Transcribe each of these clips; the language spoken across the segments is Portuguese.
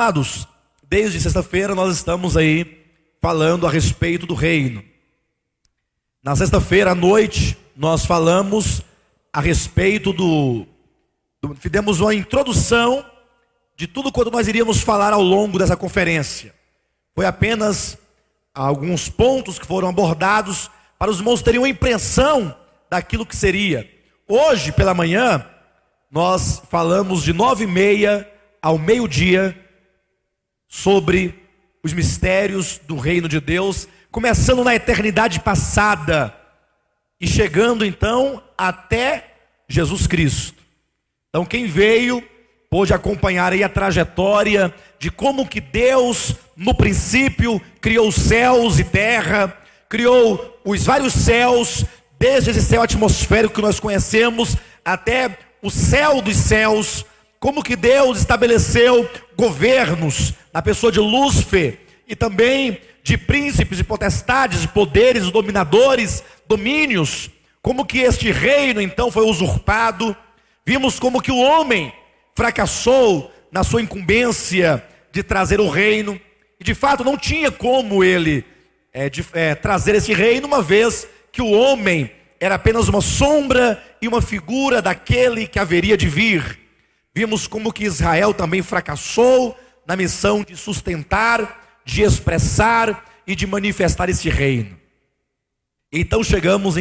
Amados, desde sexta-feira nós estamos aí falando a respeito do reino. Na sexta-feira à noite nós falamos a respeito fizemos uma introdução de tudo quanto nós iríamos falar ao longo dessa conferência. Foi apenas alguns pontos que foram abordados para os irmãos terem uma impressão daquilo que seria. Hoje pela manhã nós falamos de 9h30 ao meio-dia sobre os mistérios do reino de Deus, começando na eternidade passada e chegando então até Jesus Cristo. Então quem veio pôde acompanhar aí a trajetória de como que Deus no princípio criou os céus e terra, criou os vários céus, desde esse céu atmosférico que nós conhecemos até o céu dos céus, como que Deus estabeleceu governos na pessoa de Lúcifer e também de príncipes e potestades, de poderes, dominadores, domínios, como que este reino então foi usurpado. Vimos como que o homem fracassou na sua incumbência de trazer o reino, e de fato não tinha como ele trazer esse reino, uma vez que o homem era apenas uma sombra e uma figura daquele que haveria de vir. Vimos como que Israel também fracassou na missão de sustentar, de expressar e de manifestar esse reino. Então chegamos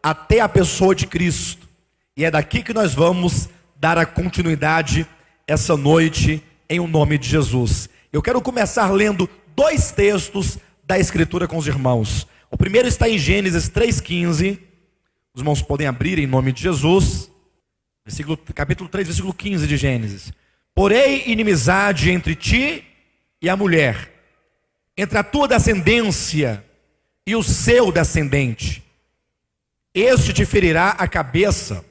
até a pessoa de Cristo. E é daqui que nós vamos dar a continuidade essa noite em o nome de Jesus. Eu quero começar lendo 2 textos da Escritura com os irmãos. O primeiro está em Gênesis 3,15. Os irmãos podem abrir em nome de Jesus. Capítulo 3, versículo 15 de Gênesis. Porém, inimizade entre ti e a mulher, entre a tua descendência e o seu descendente. Este te ferirá a cabeça,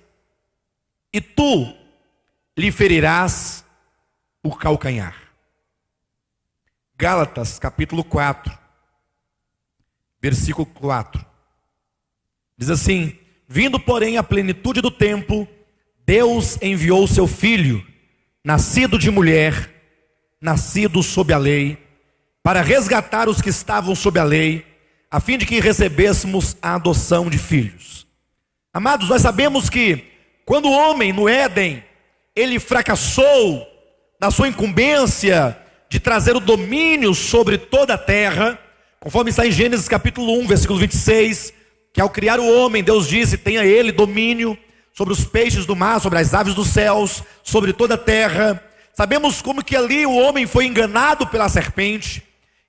e tu lhe ferirás o calcanhar. Gálatas, capítulo 4, versículo 4. Diz assim: vindo, porém, a plenitude do tempo, Deus enviou seu filho, nascido de mulher, nascido sob a lei, para resgatar os que estavam sob a lei, a fim de que recebêssemos a adoção de filhos. Amados, nós sabemos que quando o homem no Éden, ele fracassou na sua incumbência de trazer o domínio sobre toda a terra, conforme está em Gênesis capítulo 1, versículo 26, que ao criar o homem, Deus disse: tenha ele domínio sobre os peixes do mar, sobre as aves dos céus, sobre toda a terra. Sabemos como que ali o homem foi enganado pela serpente,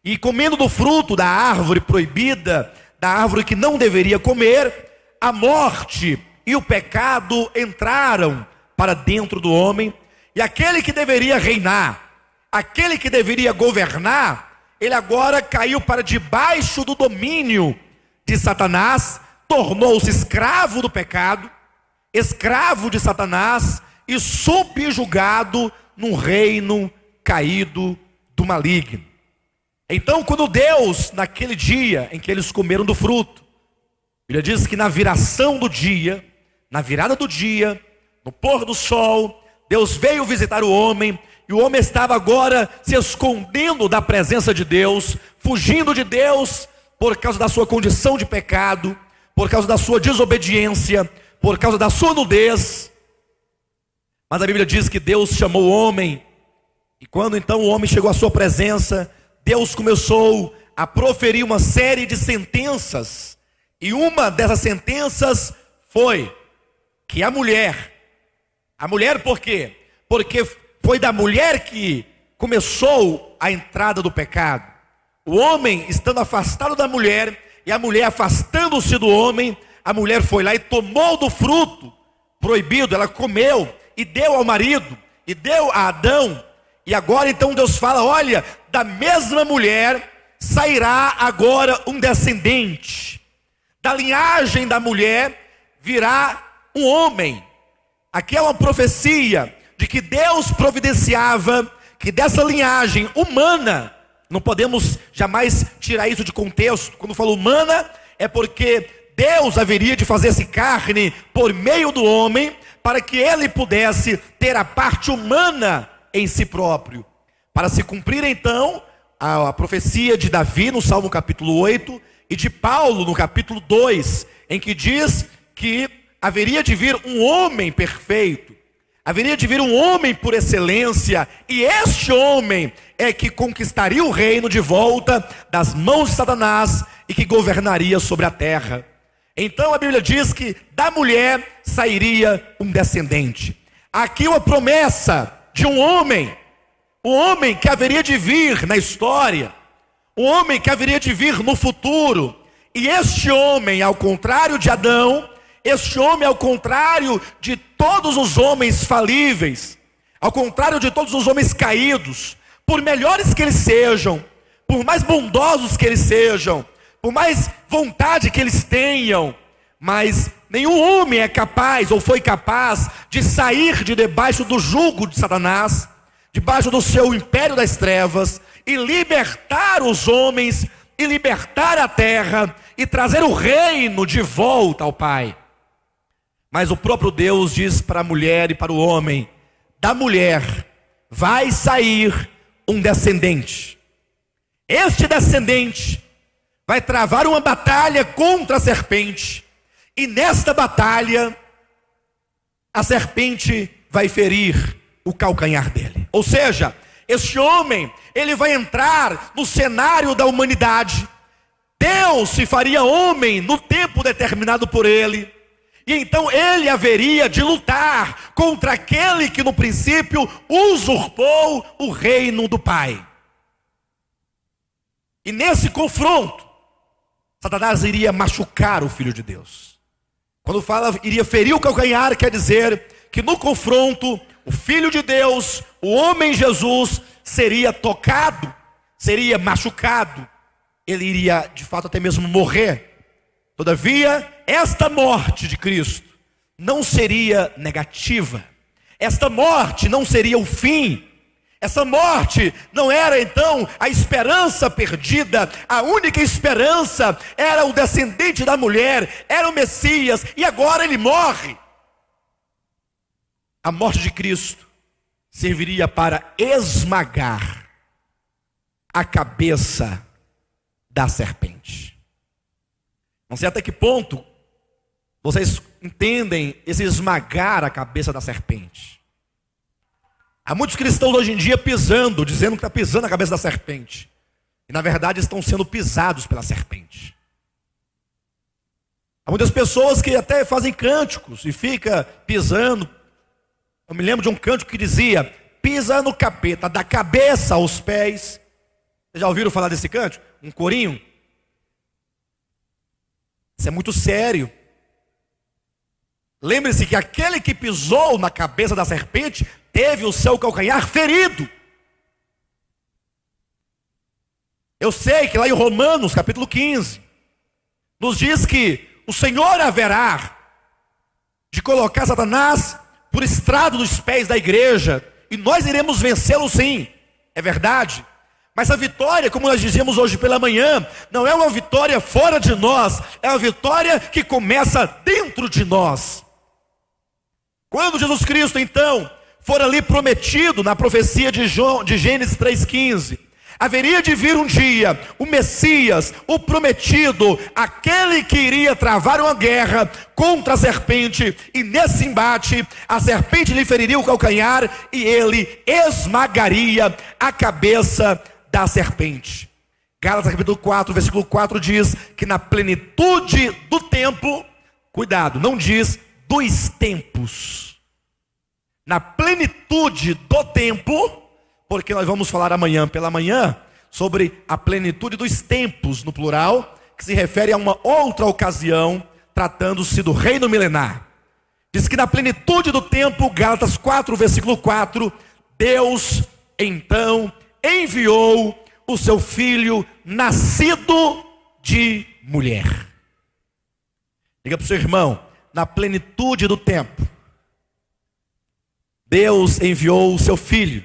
e comendo do fruto da árvore proibida, da árvore que não deveria comer, a morte e o pecado entraram para dentro do homem, e aquele que deveria reinar, aquele que deveria governar, ele agora caiu para debaixo do domínio de Satanás, tornou-se escravo do pecado, escravo de Satanás e subjugado num reino caído do maligno. Então, quando Deus, naquele dia em que eles comeram do fruto, a Bíblia diz que na viração do dia, na virada do dia, no pôr do sol, Deus veio visitar o homem, e o homem estava agora se escondendo da presença de Deus, fugindo de Deus por causa da sua condição de pecado, por causa da sua desobediência, por causa da sua nudez. Mas a Bíblia diz que Deus chamou o homem, e quando então o homem chegou à sua presença, Deus começou a proferir uma série de sentenças, e uma dessas sentenças foi que a mulher por quê? Porque foi da mulher que começou a entrada do pecado. O homem estando afastado da mulher, e a mulher afastando-se do homem, a mulher foi lá e tomou do fruto proibido, ela comeu e deu ao marido, e deu a Adão. E agora então Deus fala: olha, da mesma mulher sairá agora um descendente, da linhagem da mulher virá um homem. Aqui é uma profecia de que Deus providenciava que dessa linhagem humana, não podemos jamais tirar isso de contexto, quando falo humana, é porque Deus haveria de fazer-se carne por meio do homem, para que ele pudesse ter a parte humana em si próprio, para se cumprir então a profecia de Davi no Salmo capítulo 8 e de Paulo no capítulo 2, em que diz que haveria de vir um homem perfeito, haveria de vir um homem por excelência, e este homem é que conquistaria o reino de volta das mãos de Satanás e que governaria sobre a terra. Então a Bíblia diz que da mulher sairia um descendente. Aqui uma promessa de um homem que haveria de vir na história, um homem que haveria de vir no futuro. E este homem, ao contrário de Adão, este homem, ao contrário de todos os homens falíveis, ao contrário de todos os homens caídos, por melhores que eles sejam, por mais bondosos que eles sejam, por mais vontade que eles tenham, mas nenhum homem é capaz ou foi capaz de sair de debaixo do jugo de Satanás, debaixo do seu império das trevas, e libertar os homens, e libertar a terra, e trazer o reino de volta ao Pai. Mas o próprio Deus diz para a mulher e para o homem: da mulher vai sair um descendente. Este descendente vai travar uma batalha contra a serpente, e nesta batalha a serpente vai ferir o calcanhar dele. Ou seja, este homem, ele vai entrar no cenário da humanidade. Deus se faria homem no tempo determinado por ele, e então ele haveria de lutar contra aquele que no princípio usurpou o reino do Pai. E nesse confronto, Satanás iria machucar o Filho de Deus. Quando fala iria ferir o calcanhar, quer dizer que no confronto, o Filho de Deus, o homem Jesus, seria tocado, seria machucado. Ele iria de fato até mesmo morrer. Todavia, esta morte de Cristo não seria negativa. Esta morte não seria o fim. Essa morte não era então a esperança perdida. A única esperança era o descendente da mulher, era o Messias, e agora ele morre. A morte de Cristo serviria para esmagar a cabeça da serpente. Não sei até que ponto vocês entendem esse esmagar a cabeça da serpente. Há muitos cristãos hoje em dia pisando, dizendo que está pisando a cabeça da serpente. E na verdade estão sendo pisados pela serpente. Há muitas pessoas que até fazem cânticos e fica pisando. Eu me lembro de um cântico que dizia: pisa no capeta, da cabeça aos pés. Vocês já ouviram falar desse cântico? Um corinho? Isso é muito sério. Lembre-se que aquele que pisou na cabeça da serpente teve o seu calcanhar ferido. Eu sei que lá em Romanos capítulo 15 nos diz que o Senhor haverá de colocar Satanás por estrado dos pés da igreja, e nós iremos vencê-lo sim, é verdade. Mas a vitória, como nós dizíamos hoje pela manhã, não é uma vitória fora de nós, é uma vitória que começa dentro de nós. Quando Jesus Cristo então for ali prometido na profecia de Gênesis 3,15, haveria de vir um dia o Messias, o prometido, aquele que iria travar uma guerra contra a serpente, e nesse embate a serpente lhe feriria o calcanhar e ele esmagaria a cabeça da serpente. Gálatas capítulo 4, versículo 4 diz que na plenitude do tempo, cuidado, não diz dos tempos, na plenitude do tempo, porque nós vamos falar amanhã pela manhã sobre a plenitude dos tempos, no plural, que se refere a uma outra ocasião, tratando-se do reino milenar. Diz que na plenitude do tempo, Gálatas 4, versículo 4, Deus então enviou o seu filho nascido de mulher. Diga para o seu irmão: na plenitude do tempo, Deus enviou o seu filho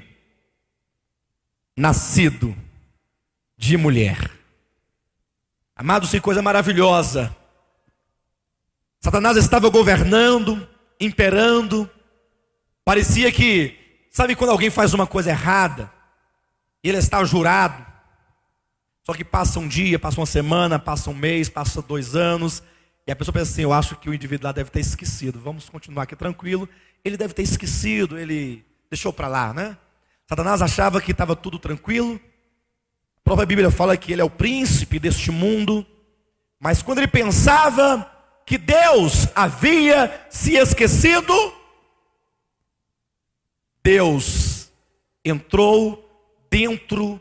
nascido de mulher. Amados, que coisa maravilhosa. Satanás estava governando, imperando. Parecia que, sabe quando alguém faz uma coisa errada e ele está jurado. Só que passa um dia, passa uma semana, passa um mês, passa 2 anos, e a pessoa pensa assim: eu acho que o indivíduo lá deve ter esquecido, vamos continuar aqui tranquilo. Ele deve ter esquecido, ele deixou para lá, né? Satanás achava que estava tudo tranquilo. A própria Bíblia fala que ele é o príncipe deste mundo. Mas quando ele pensava que Deus havia se esquecido, Deus entrou dentro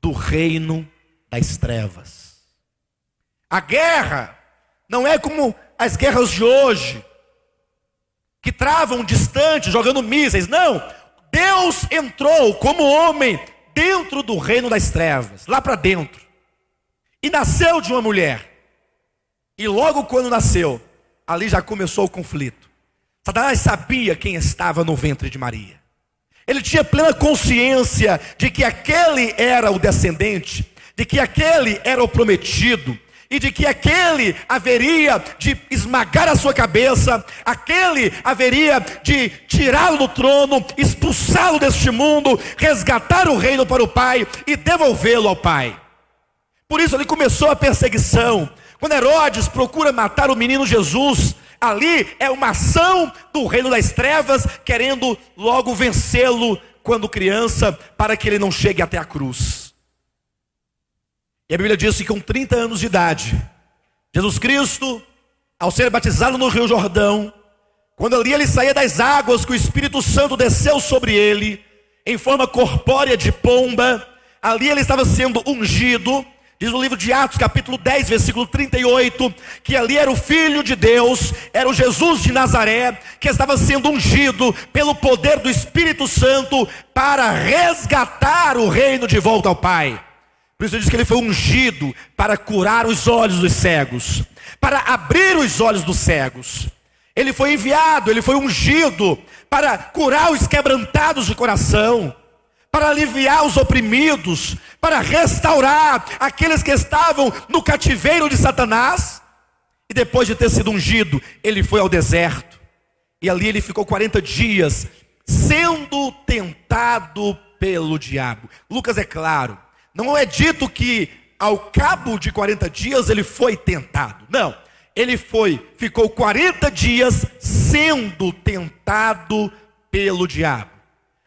do reino das trevas. A guerra não é como as guerras de hoje, que travam distante, jogando mísseis. Não, Deus entrou como homem dentro do reino das trevas, lá para dentro, e nasceu de uma mulher. E logo quando nasceu, ali já começou o conflito. Satanás sabia quem estava no ventre de Maria. Ele tinha plena consciência de que aquele era o descendente, de que aquele era o prometido, e de que aquele haveria de esmagar a sua cabeça, aquele haveria de tirá-lo do trono, expulsá-lo deste mundo, resgatar o reino para o Pai e devolvê-lo ao Pai. Por isso ali começou a perseguição. Quando Herodes procura matar o menino Jesus, ali é uma ação do reino das trevas, querendo logo vencê-lo quando criança, para que ele não chegue até a cruz. E a Bíblia diz que com 30 anos de idade, Jesus Cristo, ao ser batizado no Rio Jordão, quando ali ele saía das águas, que o Espírito Santo desceu sobre ele, em forma corpórea de pomba, ali ele estava sendo ungido. Diz no livro de Atos, capítulo 10, versículo 38, que ali era o Filho de Deus, era o Jesus de Nazaré, que estava sendo ungido pelo poder do Espírito Santo para resgatar o reino de volta ao Pai. Por isso diz que ele foi ungido para curar os olhos dos cegos, para abrir os olhos dos cegos. Ele foi enviado, ele foi ungido para curar os quebrantados de coração, para aliviar os oprimidos, para restaurar aqueles que estavam no cativeiro de Satanás. E depois de ter sido ungido, ele foi ao deserto, e ali ele ficou 40 dias sendo tentado pelo diabo. Lucas é claro, não é dito que ao cabo de 40 dias ele foi tentado. Não, ele ficou 40 dias sendo tentado pelo diabo.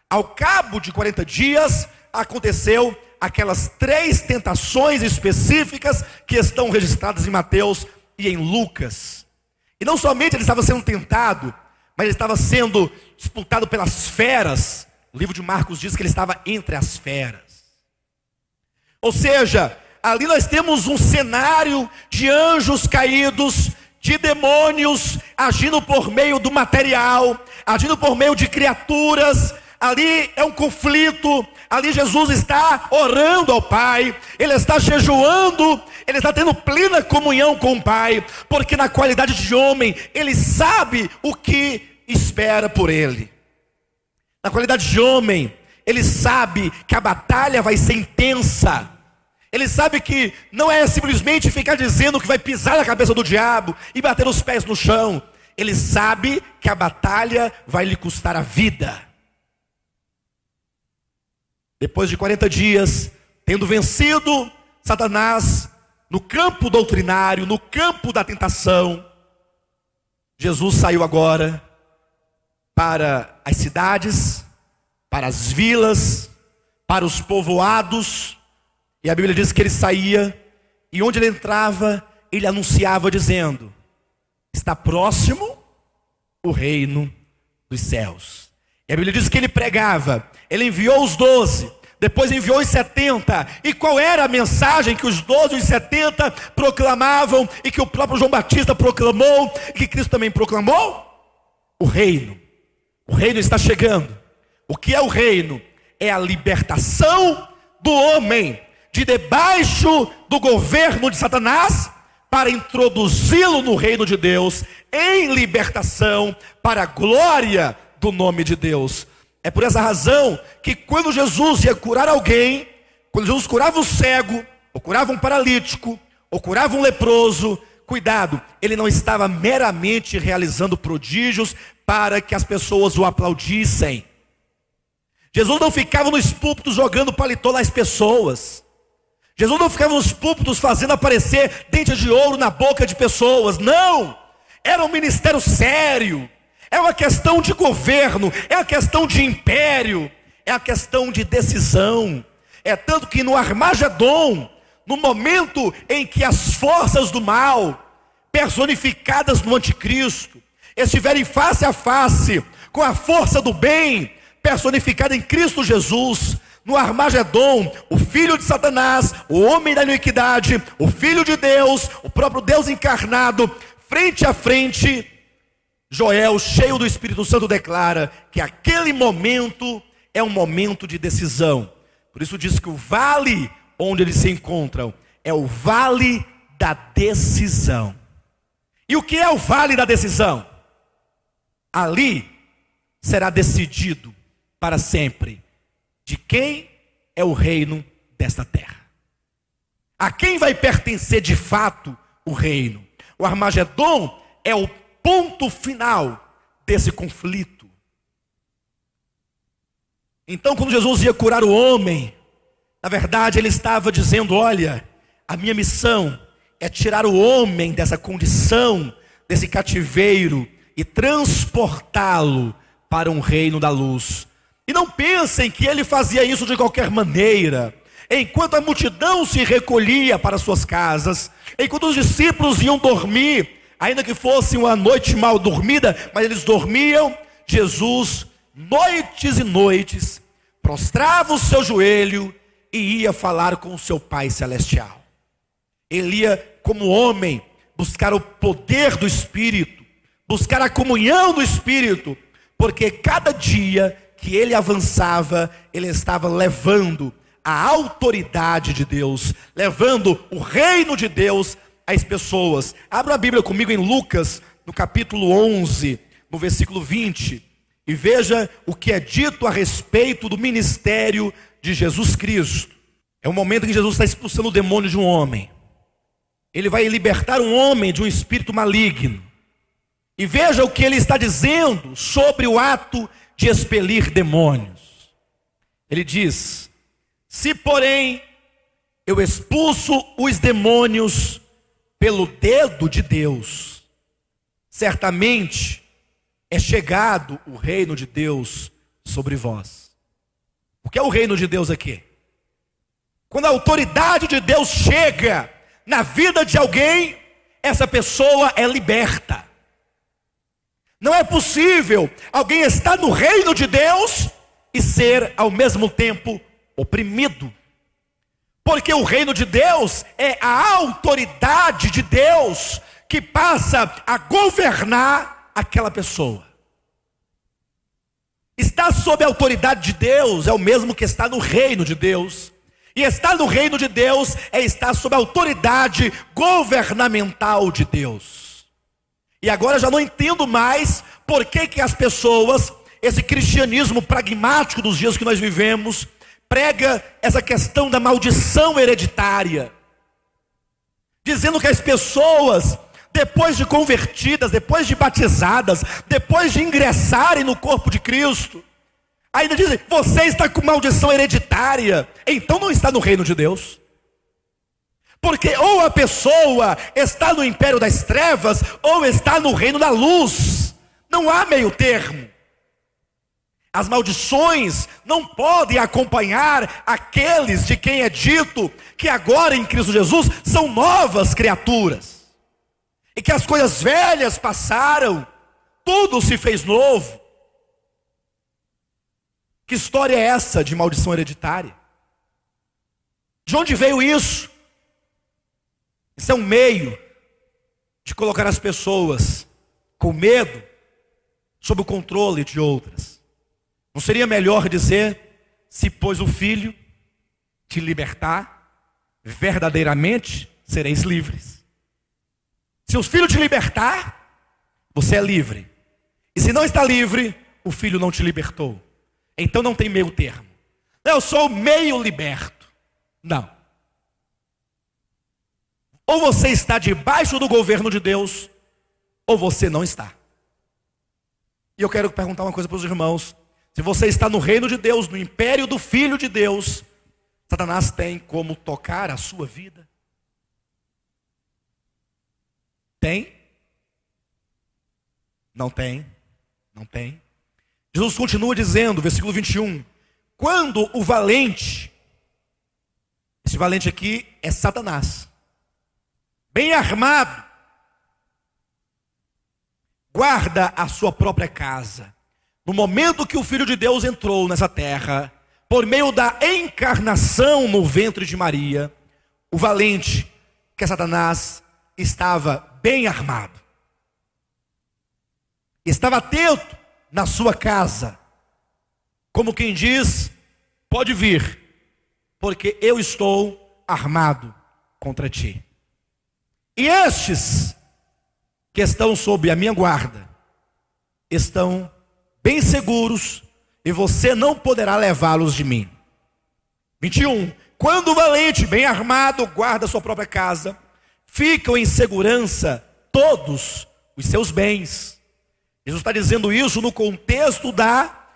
Ao cabo de 40 dias aconteceu aquelas 3 tentações específicas que estão registradas em Mateus e em Lucas. E não somente ele estava sendo tentado, mas ele estava sendo disputado pelas feras. O livro de Marcos diz que ele estava entre as feras. Ou seja, ali nós temos um cenário de anjos caídos, de demônios agindo por meio do material, agindo por meio de criaturas. Ali é um conflito. Ali Jesus está orando ao Pai, ele está jejuando, ele está tendo plena comunhão com o Pai, porque na qualidade de homem, ele sabe o que espera por ele. Na qualidade de homem, ele sabe que a batalha vai ser intensa. Ele sabe que não é simplesmente ficar dizendo que vai pisar na cabeça do diabo e bater os pés no chão. Ele sabe que a batalha vai lhe custar a vida. Depois de 40 dias, tendo vencido Satanás no campo doutrinário, no campo da tentação, Jesus saiu agora para as cidades, para as vilas, para os povoados. E a Bíblia diz que ele saía, e onde ele entrava, ele anunciava dizendo: está próximo o reino dos céus. E a Bíblia diz que ele pregava, ele enviou os 12, depois enviou os 70. E qual era a mensagem que os 12 e os 70 proclamavam, e que o próprio João Batista proclamou, e que Cristo também proclamou? O reino. O reino está chegando. O que é o reino? É a libertação do homem de debaixo do governo de Satanás, para introduzi-lo no reino de Deus, em libertação, para a glória do nome de Deus. É por essa razão que quando Jesus ia curar alguém, quando Jesus curava o cego, ou curava um paralítico, ou curava um leproso, cuidado, ele não estava meramente realizando prodígios para que as pessoas o aplaudissem. Jesus não ficava nos púlpitos jogando paletó nas pessoas. Jesus não ficava nos púlpitos fazendo aparecer dentes de ouro na boca de pessoas. Não! Era um ministério sério. É uma questão de governo. É uma questão de império. É uma questão de decisão. É tanto que no Armagedon, no momento em que as forças do mal, personificadas no anticristo, estiverem face a face com a força do bem, personificada em Cristo Jesus, no Armagedon, o filho de Satanás, o homem da iniquidade, o filho de Deus, o próprio Deus encarnado, frente a frente, Joel, cheio do Espírito Santo, declara que aquele momento é um momento de decisão. Por isso diz que o vale onde eles se encontram é o vale da decisão. E o que é o vale da decisão? Ali será decidido para sempre de quem é o reino desta terra. A quem vai pertencer de fato o reino? O Armagedon é o ponto final desse conflito. Então, quando Jesus ia curar o homem, na verdade ele estava dizendo: olha, a minha missão é tirar o homem dessa condição, desse cativeiro, e transportá-lo para um reino da luz. E não pensem que ele fazia isso de qualquer maneira. Enquanto a multidão se recolhia para suas casas, enquanto os discípulos iam dormir, ainda que fosse uma noite mal dormida, mas eles dormiam, Jesus, noites e noites, prostrava o seu joelho e ia falar com o seu Pai Celestial. Ele ia, como homem, buscar o poder do Espírito, buscar a comunhão do Espírito, porque cada dia que ele avançava, ele estava levando a autoridade de Deus, levando o reino de Deus às pessoas. Abra a Bíblia comigo em Lucas, no capítulo 11, no versículo 20, e veja o que é dito a respeito do ministério de Jesus Cristo. É o momento em que Jesus está expulsando o demônio de um homem. Ele vai libertar um homem de um espírito maligno. E veja o que ele está dizendo sobre o ato de expelir demônios. Ele diz: se porém eu expulso os demônios pelo dedo de Deus, certamente é chegado o reino de Deus sobre vós. O que é o reino de Deus aqui? Quando a autoridade de Deus chega na vida de alguém, essa pessoa é liberta. Não é possível alguém estar no reino de Deus e ser ao mesmo tempo oprimido. Porque o reino de Deus é a autoridade de Deus que passa a governar aquela pessoa. Estar sob a autoridade de Deus é o mesmo que estar no reino de Deus. E estar no reino de Deus é estar sob a autoridade governamental de Deus. E agora eu já não entendo mais por que as pessoas, esse cristianismo pragmático dos dias que nós vivemos, prega essa questão da maldição hereditária, dizendo que as pessoas, depois de convertidas, depois de batizadas, depois de ingressarem no corpo de Cristo, ainda dizem: você está com maldição hereditária, então não está no reino de Deus. Porque ou a pessoa está no império das trevas, ou está no reino da luz. Não há meio termo. As maldições não podem acompanhar aqueles de quem é dito que agora em Cristo Jesus são novas criaturas. E que as coisas velhas passaram, tudo se fez novo. Que história é essa de maldição hereditária? De onde veio isso? Isso é um meio de colocar as pessoas com medo sob o controle de outras. Não seria melhor dizer: se pois o Filho te libertar, verdadeiramente sereis livres. Se o Filho te libertar, você é livre. E se não está livre, o Filho não te libertou. Então não tem meio termo. Eu sou meio liberto. Não. Ou você está debaixo do governo de Deus, ou você não está. E eu quero perguntar uma coisa para os irmãos: Se você está no reino de Deus, no império do Filho de Deus, Satanás tem como tocar a sua vida? Tem? Não tem. Não tem. Jesus continua dizendo, versículo 21, quando o valente, esse valente aqui é Satanás, bem armado, guarda a sua própria casa. No momento que o Filho de Deus entrou nessa terra, por meio da encarnação no ventre de Maria, o valente, que é Satanás, estava bem armado. Estava atento na sua casa, como quem diz, pode vir, porque eu estou armado contra ti. E estes que estão sob a minha guarda, estão bem seguros, e você não poderá levá-los de mim. 21. Quando o valente, bem armado, guarda sua própria casa, ficam em segurança todos os seus bens. Jesus está dizendo isso no contexto da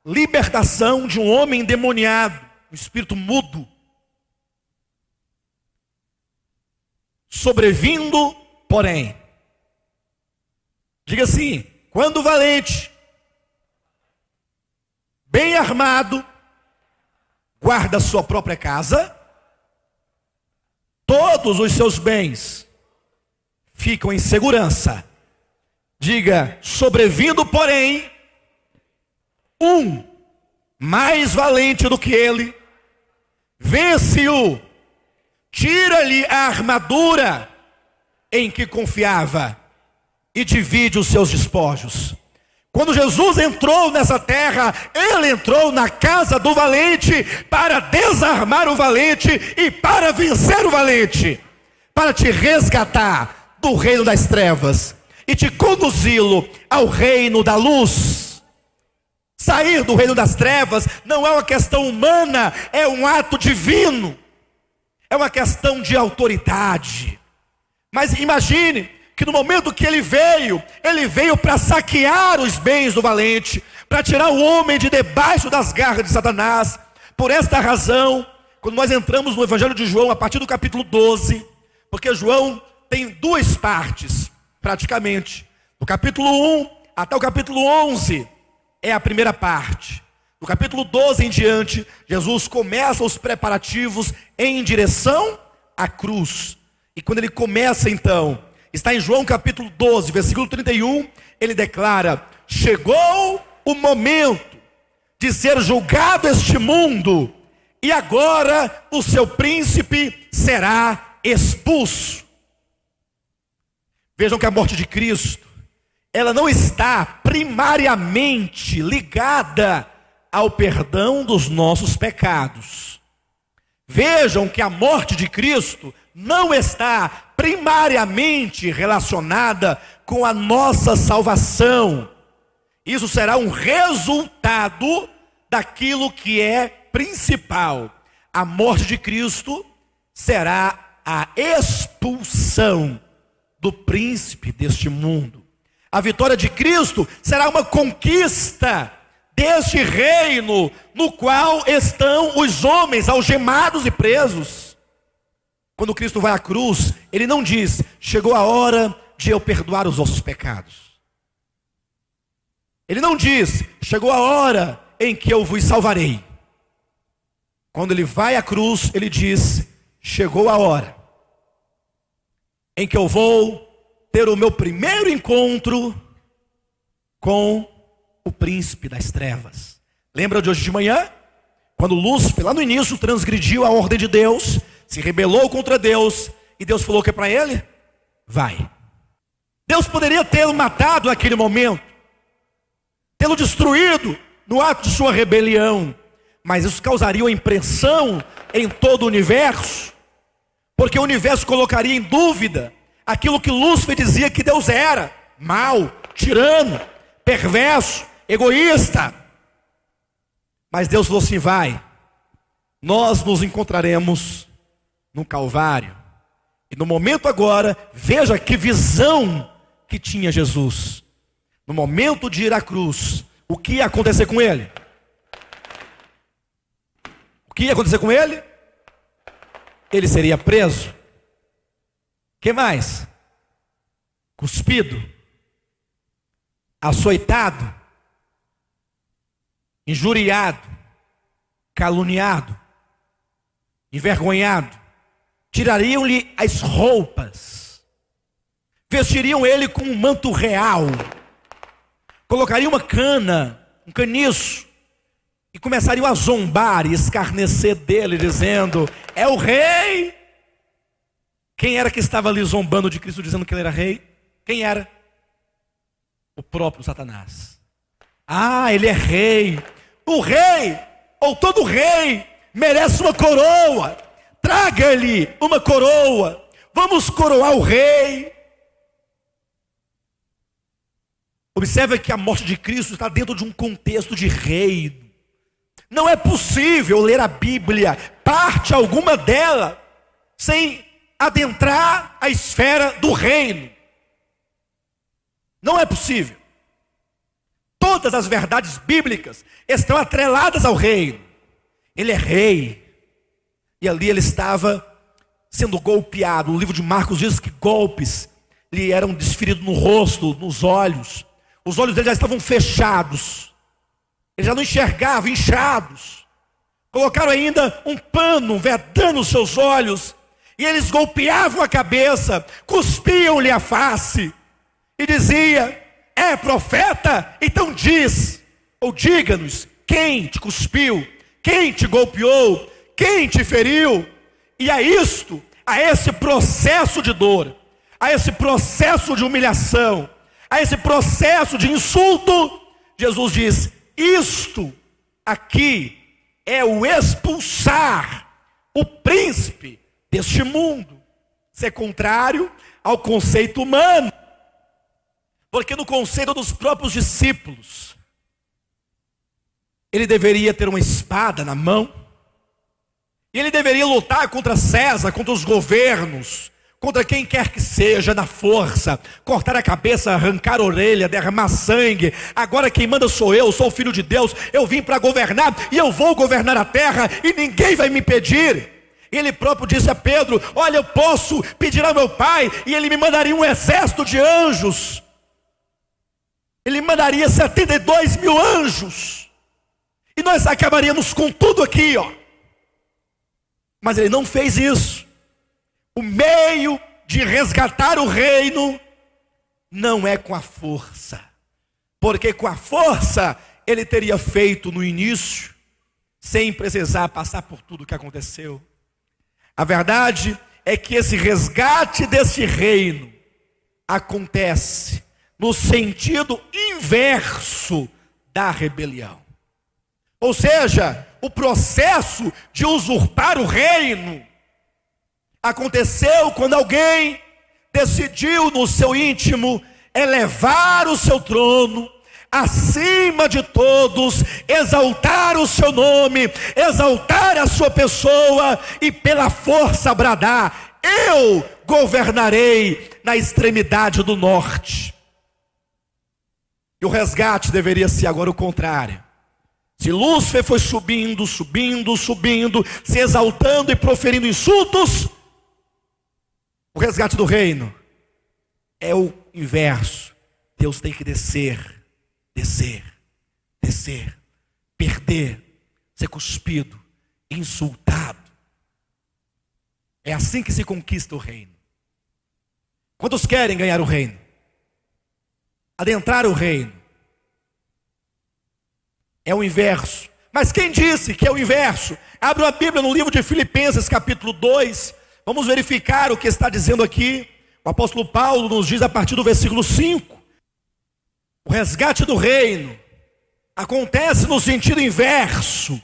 libertação de um homem endemoniado, um espírito mudo. Sobrevindo, porém, diga assim, quando o valente, bem armado, guarda a sua própria casa, todos os seus bens ficam em segurança. Diga, sobrevindo, porém, um mais valente do que ele, vence-o, tira-lhe a armadura em que confiava e divide os seus despojos. Quando Jesus entrou nessa terra, ele entrou na casa do valente para desarmar o valente e para vencer o valente, para te resgatar do reino das trevas e te conduzi-lo ao reino da luz. Sair do reino das trevas não é uma questão humana, é um ato divino, é uma questão de autoridade. Mas imagine que no momento que ele veio para saquear os bens do valente, para tirar o homem de debaixo das garras de Satanás. Por esta razão, quando nós entramos no Evangelho de João, a partir do capítulo 12, porque João tem duas partes, praticamente. Do capítulo 1 até o capítulo 11 é a primeira parte. Do capítulo 12 em diante, Jesus começa os preparativos em direção à cruz. E quando ele começa então, está em João capítulo 12, versículo 31, ele declara, chegou o momento de ser julgado este mundo, e agora o seu príncipe será expulso. Vejam que a morte de Cristo, ela não está primariamente ligada ao perdão dos nossos pecados. Vejam que a morte de Cristo não está primariamente relacionada com a nossa salvação. Isso será um resultado daquilo que é principal. A morte de Cristo será a expulsão do príncipe deste mundo. A vitória de Cristo será uma conquista deste reino no qual estão os homens algemados e presos. Quando Cristo vai à cruz, ele não diz, chegou a hora de eu perdoar os vossos pecados. Ele não diz, chegou a hora em que eu vos salvarei. Quando ele vai à cruz, ele diz, chegou a hora em que eu vou ter o meu primeiro encontro com o príncipe das trevas. Lembra de hoje de manhã? Quando Lúcifer, lá no início, transgrediu a ordem de Deus, se rebelou contra Deus, e Deus falou o que para ele? Vai. Deus poderia tê-lo matado naquele momento, tê-lo destruído no ato de sua rebelião, mas isso causaria uma impressão em todo o universo, porque o universo colocaria em dúvida aquilo que Lúcifer dizia que Deus era: mau, tirano, perverso, egoísta. Mas Deus falou assim: vai, nós nos encontraremos no Calvário. E no momento agora, veja que visão que tinha Jesus. No momento de ir à cruz, o que ia acontecer com ele? O que ia acontecer com ele? Ele seria preso. Que mais? Cuspido, açoitado, injuriado, caluniado, envergonhado. Tirariam-lhe as roupas, vestiriam ele com um manto real, colocariam uma cana, um caniço, e começariam a zombar e escarnecer dele, dizendo: é o rei. Quem era que estava ali zombando de Cristo, dizendo que ele era rei? Quem era? O próprio Satanás. Ah, ele é rei. O rei, ou todo rei, merece uma coroa. Traga-lhe uma coroa. Vamos coroar o rei. Observe que a morte de Cristo está dentro de um contexto de reino. Não é possível ler a Bíblia, parte alguma dela, sem adentrar a esfera do reino. Não é possível. Todas as verdades bíblicas estão atreladas ao reino. Ele é rei. E ali ele estava sendo golpeado. O livro de Marcos diz que golpes lhe eram desferidos no rosto, nos olhos. Os olhos dele já estavam fechados. Ele já não enxergava, inchados. Colocaram ainda um pano vedando os seus olhos. E eles golpeavam a cabeça, cuspiam-lhe a face. E dizia: é profeta? Então diz, ou diga-nos, quem te cuspiu? Quem te golpeou? Quem te feriu? E a isto, a esse processo de dor, a esse processo de humilhação, a esse processo de insulto, Jesus diz: isto aqui é o expulsar o príncipe deste mundo. Isso é contrário ao conceito humano, porque no conceito dos próprios discípulos, ele deveria ter uma espada na mão, e ele deveria lutar contra César, contra os governos, contra quem quer que seja, na força, cortar a cabeça, arrancar a orelha, derramar sangue. Agora quem manda sou eu, sou o filho de Deus, eu vim para governar, e eu vou governar a terra, e ninguém vai me impedir. Ele próprio disse a Pedro: olha, eu posso pedir ao meu pai, e ele me mandaria um exército de anjos. Ele mandaria 72 mil anjos, e nós acabaríamos com tudo aqui, ó. Mas ele não fez isso. O meio de resgatar o reino não é com a força, porque com a força ele teria feito no início, sem precisar passar por tudo que aconteceu. A verdade é que esse resgate desse reino acontece no sentido inverso da rebelião. Ou seja, o processo de usurpar o reino aconteceu quando alguém decidiu no seu íntimo elevar o seu trono acima de todos, exaltar o seu nome, exaltar a sua pessoa e pela força bradar: eu governarei na extremidade do norte. E o resgate deveria ser agora o contrário. Se Lúcifer foi subindo, subindo, subindo, se exaltando e proferindo insultos, o resgate do reino é o inverso. Deus tem que descer, descer, descer, perder, ser cuspido, insultado. É assim que se conquista o reino. Quantos querem ganhar o reino? Adentrar o reino? É o inverso. Mas quem disse que é o inverso? Abra a Bíblia no livro de Filipenses capítulo 2. Vamos verificar o que está dizendo aqui. O apóstolo Paulo nos diz a partir do versículo 5. O resgate do reino acontece no sentido inverso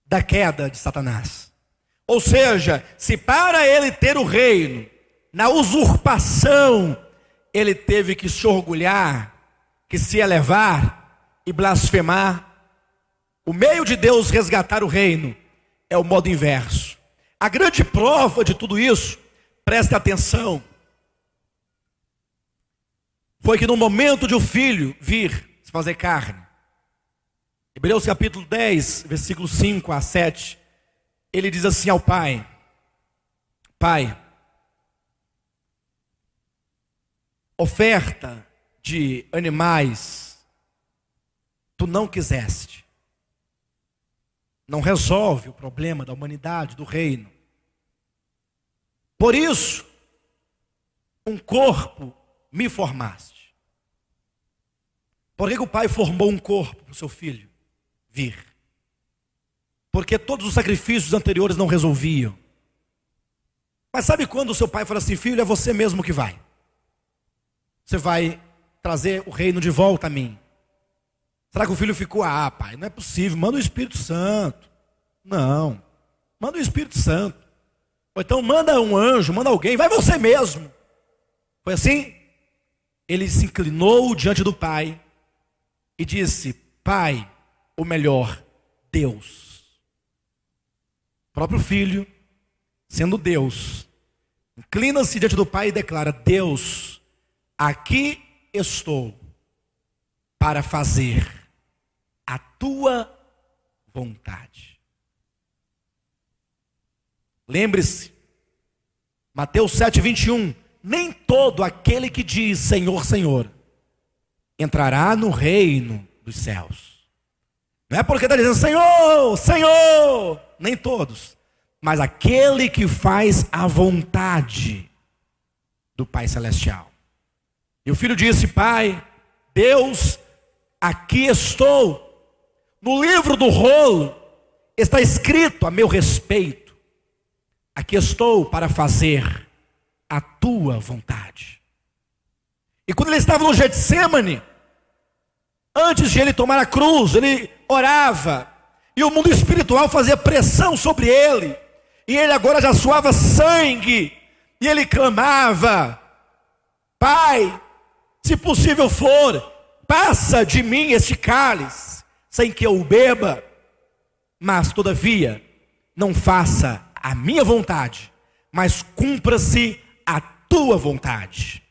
da queda de Satanás. Ou seja, se para ele ter o reino, na usurpação, ele teve que se orgulhar, que se elevar e blasfemar, o meio de Deus resgatar o reino é o modo inverso. A grande prova de tudo isso, preste atenção, foi que no momento de o filho vir se fazer carne, Hebreus capítulo 10, versículos 5 a 7. Ele diz assim ao pai: Pai, oferta de animais tu não quiseste. Não resolve o problema da humanidade, do reino. Por isso, um corpo me formaste. Por que o pai formou um corpo para o seu filho vir? Porque todos os sacrifícios anteriores não resolviam. Mas sabe quando o seu pai fala assim: filho, é você mesmo que vai. Você vai trazer o reino de volta a mim. Será que o filho ficou: ah, pai, não é possível, manda o Espírito Santo. Não, manda o Espírito Santo. Ou então manda um anjo, manda alguém, vai você mesmo. Foi assim? Ele se inclinou diante do pai e disse: pai, ou melhor, Deus. O próprio filho, sendo Deus, inclina-se diante do pai e declara: Deus, aqui estou para fazer a tua vontade. Lembre-se, Mateus 7:21, nem todo aquele que diz Senhor, Senhor, entrará no reino dos céus. Não é porque está dizendo Senhor, Senhor, nem todos, mas aquele que faz a vontade do Pai Celestial. E o filho disse: pai, Deus, aqui estou. No livro do rolo está escrito a meu respeito: aqui estou para fazer a tua vontade. E quando ele estava no Getsemane, antes de ele tomar a cruz, ele orava, e o mundo espiritual fazia pressão sobre ele, e ele agora já suava sangue, e ele clamava: pai, se possível for, passa de mim este cálice, sem que eu o beba, mas todavia, não faça a minha vontade, mas cumpra-se a tua vontade.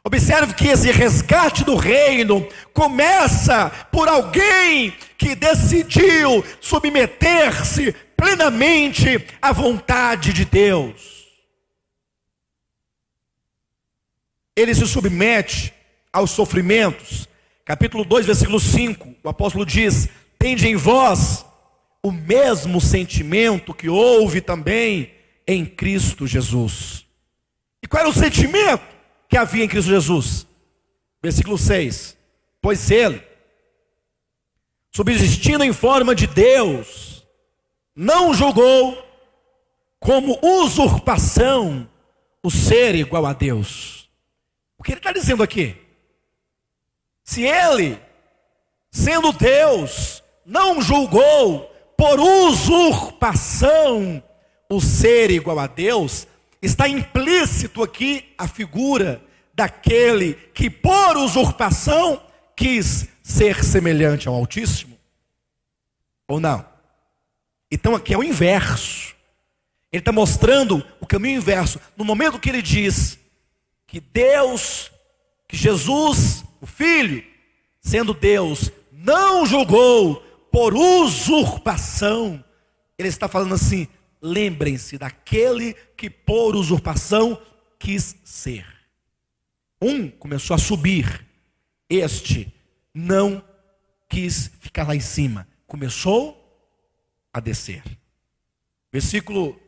Observe que esse resgate do reino começa por alguém que decidiu submeter-se plenamente à vontade de Deus. Ele se submete aos sofrimentos. Capítulo 2, versículo 5, o apóstolo diz: tende em vós o mesmo sentimento que houve também em Cristo Jesus. E qual era o sentimento que havia em Cristo Jesus? Versículo 6, pois ele, subsistindo em forma de Deus, não julgou como usurpação o ser igual a Deus. O que ele está dizendo aqui? Se ele, sendo Deus, não julgou por usurpação o ser igual a Deus, está implícito aqui a figura daquele que por usurpação quis ser semelhante ao Altíssimo, ou não? Então aqui é o inverso. Ele está mostrando o caminho inverso. No momento que ele diz que Deus, que Jesus, o Filho, sendo Deus, não julgou por usurpação, ele está falando assim: lembrem-se daquele que por usurpação quis ser. Um começou a subir, este não quis ficar lá em cima, começou a descer. Versículo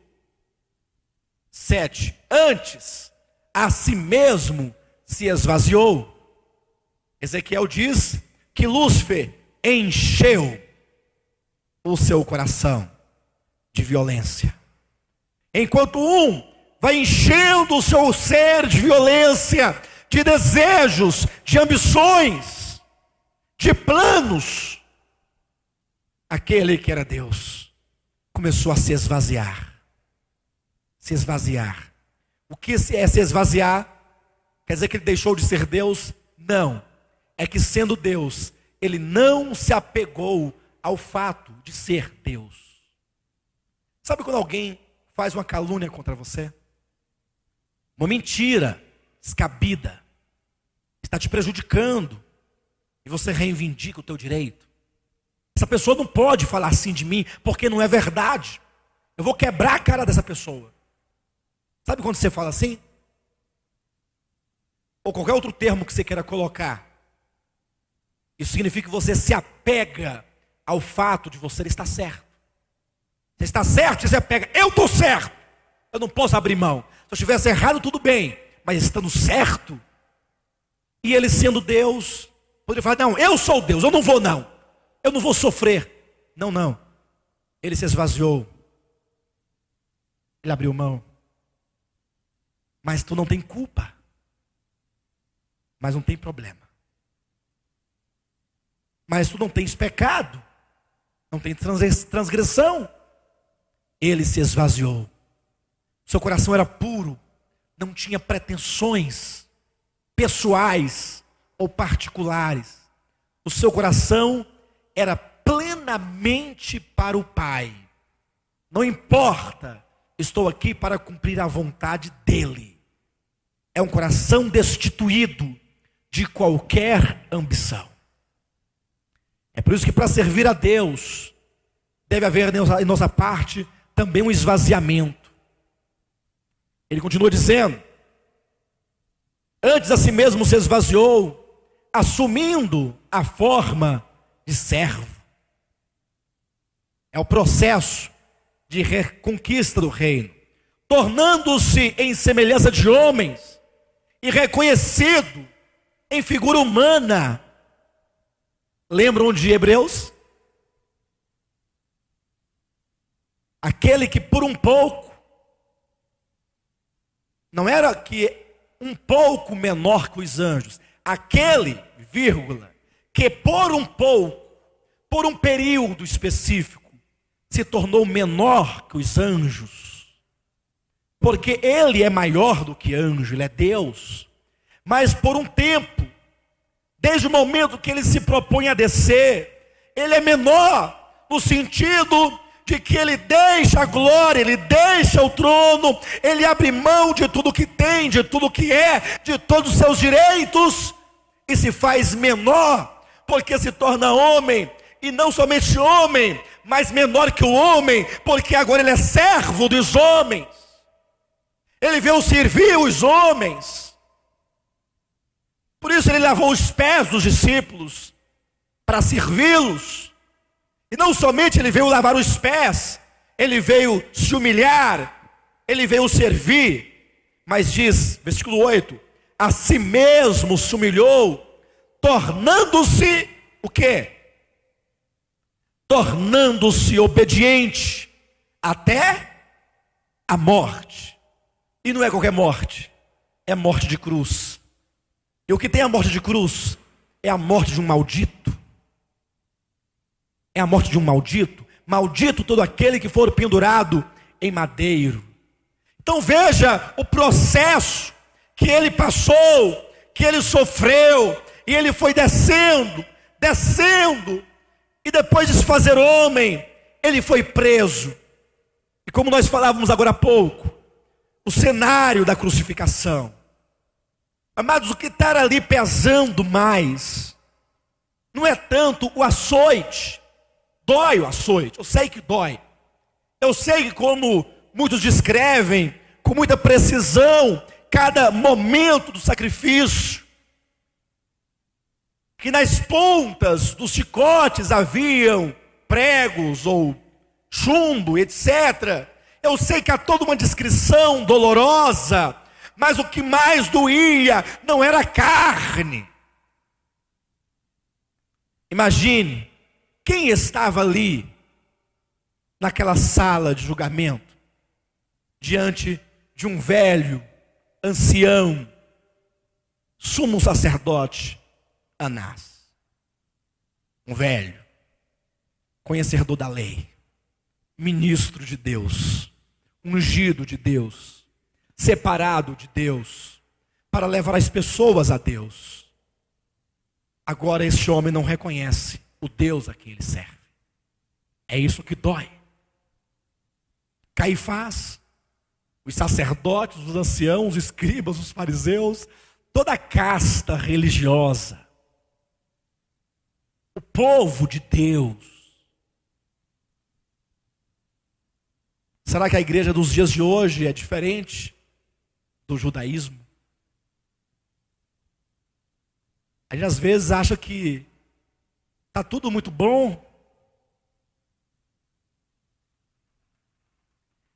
7, antes a si mesmo se esvaziou. Ezequiel diz que Lúcifer encheu o seu coração de violência, enquanto um vai enchendo o seu ser de violência, de desejos, de ambições, de planos, aquele que era Deus começou a se esvaziar. Se esvaziar. O que é se esvaziar? Quer dizer que ele deixou de ser Deus? Não. É que sendo Deus, ele não se apegou ao fato de ser Deus. Sabe quando alguém faz uma calúnia contra você? Uma mentira descabida, está te prejudicando, e você reivindica o teu direito. Essa pessoa não pode falar assim de mim, porque não é verdade. Eu vou quebrar a cara dessa pessoa. Sabe quando você fala assim? Ou qualquer outro termo que você queira colocar. Isso significa que você se apega ao fato de você estar certo. Você está certo, você se apega. Eu estou certo. Eu não posso abrir mão. Se eu estivesse errado, tudo bem. Mas estando certo, e ele sendo Deus, poderia falar, não, eu sou Deus, eu não vou não. Eu não vou sofrer. Não, não. Ele se esvaziou. Ele abriu mão. Mas tu não tem culpa. Mas não tem problema. Mas tu não tens pecado. Não tem transgressão. Ele se esvaziou. Seu coração era puro. Não tinha pretensões pessoais ou particulares. O seu coração era plenamente para o Pai. Não importa, estou aqui para cumprir a vontade dEle. É um coração destituído de qualquer ambição. É por isso que para servir a Deus, deve haver em nossa parte também um esvaziamento. Ele continua dizendo, antes a si mesmo se esvaziou, assumindo a forma de servo. É o processo de reconquista do reino, tornando-se em semelhança de homens e reconhecido em figura humana. Lembram de Hebreus? Aquele que por um pouco, não era que um pouco menor que os anjos, aquele, vírgula, que por um pouco, por um período específico, se tornou menor que os anjos, porque ele é maior do que anjo, ele é Deus, mas por um tempo, desde o momento que ele se propõe a descer, ele é menor, no sentido de que ele deixa a glória, ele deixa o trono, ele abre mão de tudo que tem, de tudo que é, de todos os seus direitos, e se faz menor, porque se torna homem, e não somente homem, mas menor que o homem, porque agora ele é servo dos homens, ele veio servir os homens. Por isso ele lavou os pés dos discípulos, para servi-los. E não somente ele veio lavar os pés, ele veio se humilhar, ele veio servir. Mas diz, versículo 8, a si mesmo se humilhou, tornando-se o quê? Tornando-se obediente até a morte. E não é qualquer morte, é morte de cruz. E o que tem a morte de cruz é a morte de um maldito. É a morte de um maldito. Maldito todo aquele que for pendurado em madeiro. Então veja o processo que ele passou, que ele sofreu, e ele foi descendo, descendo, e depois de se fazer homem, ele foi preso. E como nós falávamos agora há pouco, o cenário da crucificação. Amados, o que está ali pesando mais, não é tanto o açoite. Dói o açoite, eu sei que dói. Eu sei que, como muitos descrevem, com muita precisão, cada momento do sacrifício, que nas pontas dos chicotes haviam pregos ou chumbo, etc. Eu sei que há toda uma descrição dolorosa, mas o que mais doía não era a carne. Imagine, quem estava ali, naquela sala de julgamento, diante de um velho, ancião, sumo sacerdote, Anás. Um velho, conhecedor da lei, ministro de Deus, ungido de Deus, separado de Deus, para levar as pessoas a Deus. Agora esse homem não reconhece o Deus a quem ele serve. É isso que dói. Caifás, os sacerdotes, os anciãos, os escribas, os fariseus, toda a casta religiosa, o povo de Deus, Será que a igreja dos dias de hoje é diferente do judaísmo? A gente às vezes acha que está tudo muito bom.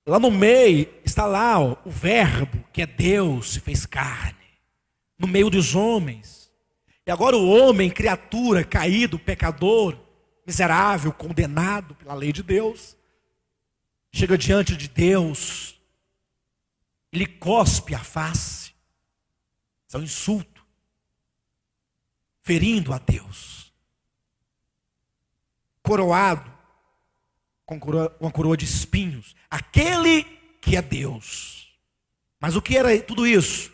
Lá no meio está lá ó, o verbo, que é Deus, se fez carne, no meio dos homens. E agora o homem, criatura, caído, pecador, miserável, condenado pela lei de Deus, chega diante de Deus, ele cospe a face, isso é um insulto, ferindo a Deus, coroado com uma coroa de espinhos, aquele que é Deus. Mas o que era tudo isso?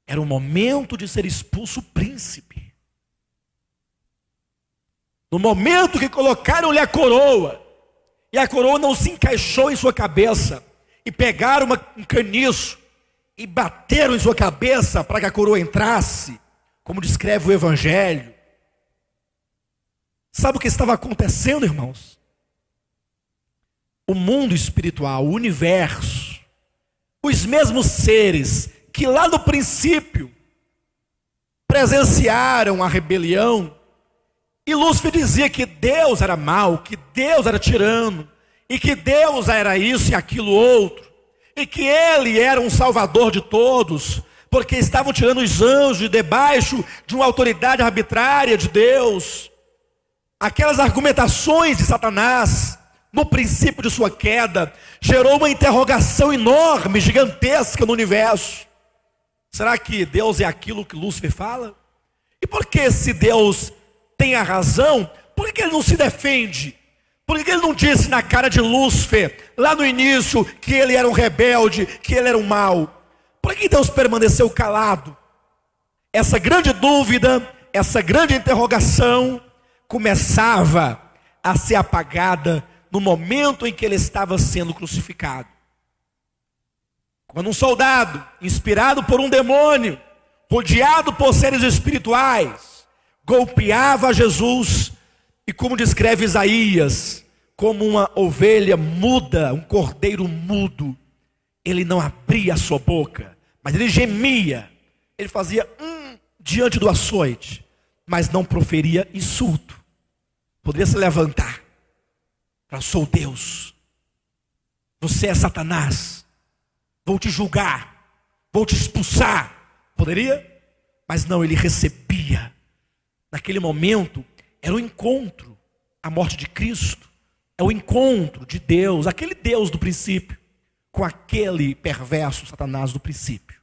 Era o momento de ser expulso o príncipe. No momento que colocaram-lhe a coroa, e a coroa não se encaixou em sua cabeça, e pegaram um caniço, e bateram em sua cabeça para que a coroa entrasse, como descreve o Evangelho. Sabe o que estava acontecendo, irmãos? O mundo espiritual, o universo, os mesmos seres que lá no princípio presenciaram a rebelião, e Lúcifer dizia que Deus era mau, que Deus era tirano, e que Deus era isso e aquilo outro, e que Ele era um salvador de todos, porque estavam tirando os anjos de debaixo de uma autoridade arbitrária de Deus. Aquelas argumentações de Satanás, no princípio de sua queda, gerou uma interrogação enorme, gigantesca no universo. Será que Deus é aquilo que Lúcifer fala? E por que, se Deus tem a razão, por que ele não se defende? Por que ele não disse na cara de Lúcifer, lá no início, que ele era um rebelde, que ele era um mau? Por que Deus permaneceu calado? Essa grande dúvida, essa grande interrogação, começava a ser apagada no momento em que ele estava sendo crucificado. Quando um soldado, inspirado por um demônio, rodeado por seres espirituais, golpeava Jesus, e como descreve Isaías, como uma ovelha muda, um cordeiro mudo, ele não abria a sua boca, mas ele gemia, ele fazia diante do açoite, mas não proferia insulto. Poderia se levantar, eu sou Deus, você é Satanás, vou te julgar, vou te expulsar. Poderia? Mas não, ele recebia. Naquele momento, era o encontro, a morte de Cristo, é o encontro de Deus, aquele Deus do princípio, com aquele perverso Satanás do princípio.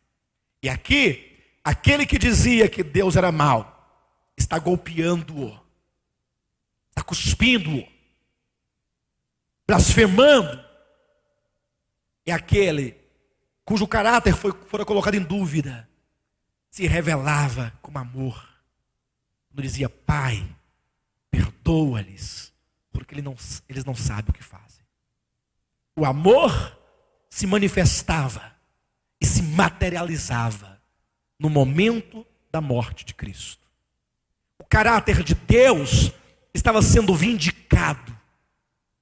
E aqui, aquele que dizia que Deus era mau, está golpeando-o, está cuspindo-o, blasfemando. É aquele cujo caráter fora colocado em dúvida, se revelava com amor, quando dizia: Pai, perdoa-lhes, porque eles não sabem o que fazem. O amor se manifestava e se materializava no momento da morte de Cristo. O caráter de Deus estava sendo vindicado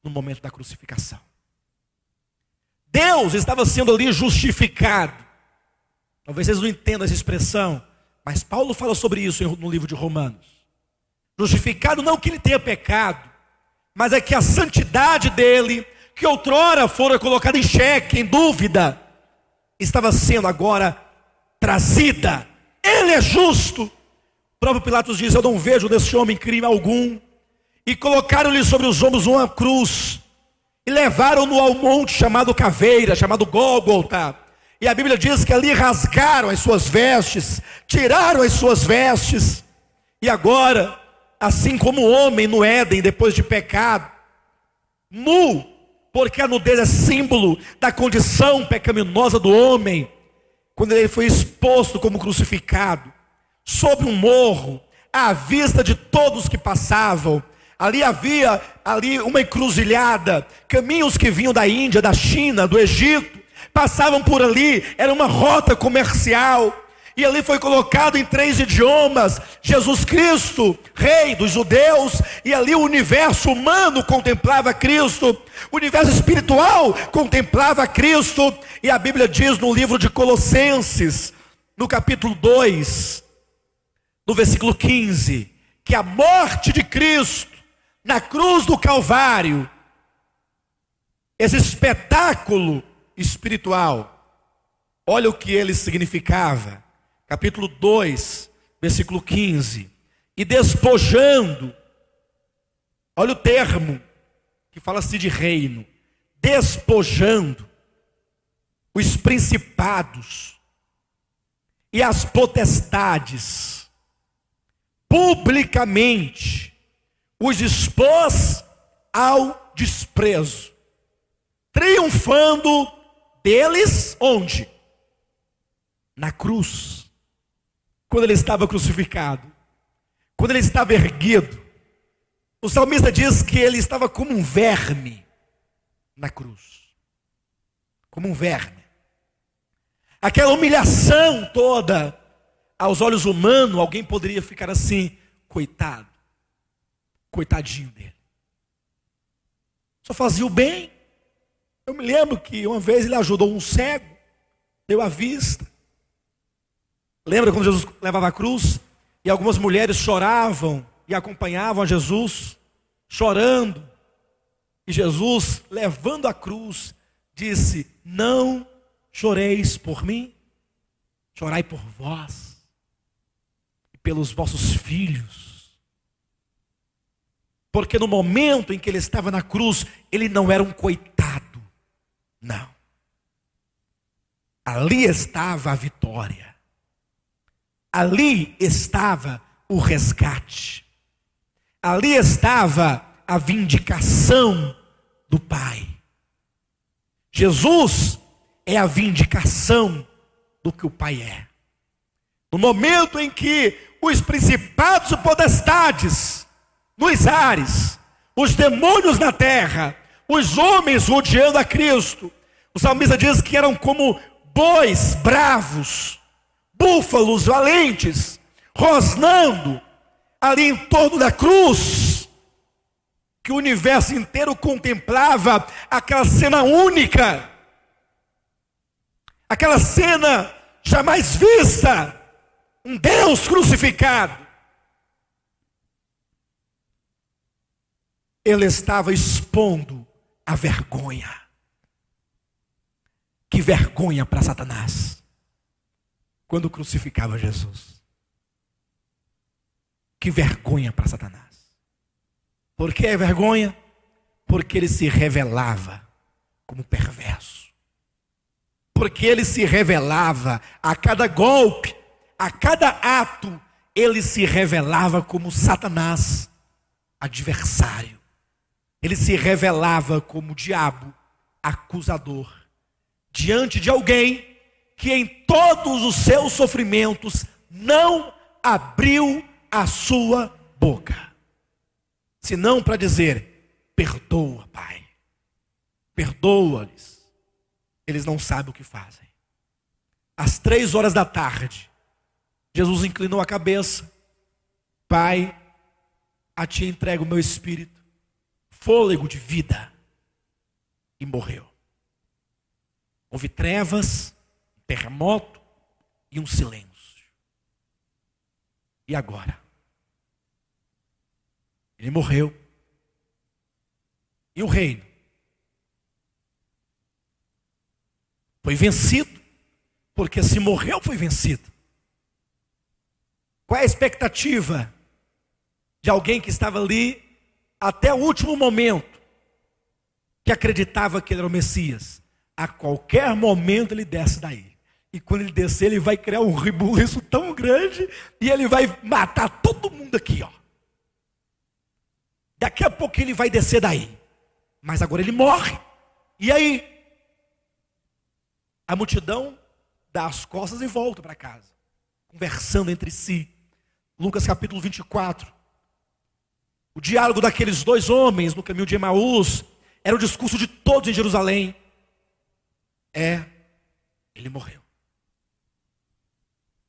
no momento da crucificação. Deus estava sendo ali justificado. Talvez vocês não entendam essa expressão, mas Paulo fala sobre isso no livro de Romanos. Justificado não que ele tenha pecado, mas é que a santidade dele, que outrora fora colocada em xeque, em dúvida, estava sendo agora trazida. Ele é justo. O próprio Pilatos diz: eu não vejo nesse homem crime algum. E colocaram-lhe sobre os ombros uma cruz, e levaram-no ao monte chamado Caveira, chamado Gólgota. E a Bíblia diz que ali rasgaram as suas vestes, tiraram as suas vestes. E agora, assim como o homem no Éden, depois de pecado, nu, porque a nudez é símbolo da condição pecaminosa do homem, quando ele foi exposto como crucificado, sobre um morro, à vista de todos que passavam. Ali havia uma encruzilhada, caminhos que vinham da Índia, da China, do Egito, passavam por ali, era uma rota comercial, e ali foi colocado em 3 idiomas, Jesus Cristo, Rei dos judeus, e ali o universo humano contemplava Cristo, o universo espiritual contemplava Cristo, e a Bíblia diz no livro de Colossenses, no capítulo 2, no versículo 15, que a morte de Cristo, na cruz do Calvário, esse espetáculo espiritual, olha o que ele significava, capítulo 2, versículo 15, e despojando, olha o termo, que fala-se de reino, despojando os principados e as potestades, publicamente, os expôs ao desprezo, triunfando deles, onde? Na cruz, quando ele estava crucificado, quando ele estava erguido, o salmista diz que ele estava como um verme na cruz, como um verme, aquela humilhação toda, aos olhos humanos, alguém poderia ficar assim, coitado, coitadinho dele, só fazia o bem. Eu me lembro que uma vez ele ajudou um cego, deu a vista. Lembra quando Jesus levava a cruz? E algumas mulheres choravam e acompanhavam a Jesus, chorando. E Jesus, levando a cruz, disse: não choreis por mim, chorai por vós e pelos vossos filhos. Porque no momento em que ele estava na cruz, ele não era um coitado. Não, ali estava a vitória, ali estava o resgate, ali estava a vindicação do Pai. Jesus é a vindicação do que o Pai é. No momento em que os principados e potestades nos ares, os demônios na terra, os homens rodeando a Cristo, o salmista diz que eram como bois bravos, búfalos valentes, rosnando ali em torno da cruz, que o universo inteiro contemplava aquela cena única, aquela cena jamais vista, um Deus crucificado. Ele estava expondo a vergonha. Que vergonha para Satanás, quando crucificava Jesus. Que vergonha para Satanás. Por que é vergonha? Porque ele se revelava como perverso. Porque ele se revelava a cada golpe, a cada ato, ele se revelava como Satanás, adversário. Ele se revelava como o diabo, acusador, diante de alguém que em todos os seus sofrimentos não abriu a sua boca, senão para dizer: perdoa, Pai, perdoa-lhes, eles não sabem o que fazem. Às 3 horas da tarde, Jesus inclinou a cabeça: Pai, a ti entrego o meu espírito, fôlego de vida, e morreu. Houve trevas, um terremoto e um silêncio. E agora? Ele morreu. E o reino foi vencido, porque se morreu, foi vencido. Qual é a expectativa de alguém que estava ali até o último momento, que acreditava que ele era o Messias? A qualquer momento ele desce daí. E quando ele descer, ele vai criar um rebuliço tão grande, e ele vai matar todo mundo aqui, ó. Daqui a pouco ele vai descer daí. Mas agora ele morre. E aí? A multidão dá as costas e volta para casa, conversando entre si. Lucas capítulo 24. O diálogo daqueles 2 homens no caminho de Emaús era o discurso de todos em Jerusalém. Ele morreu.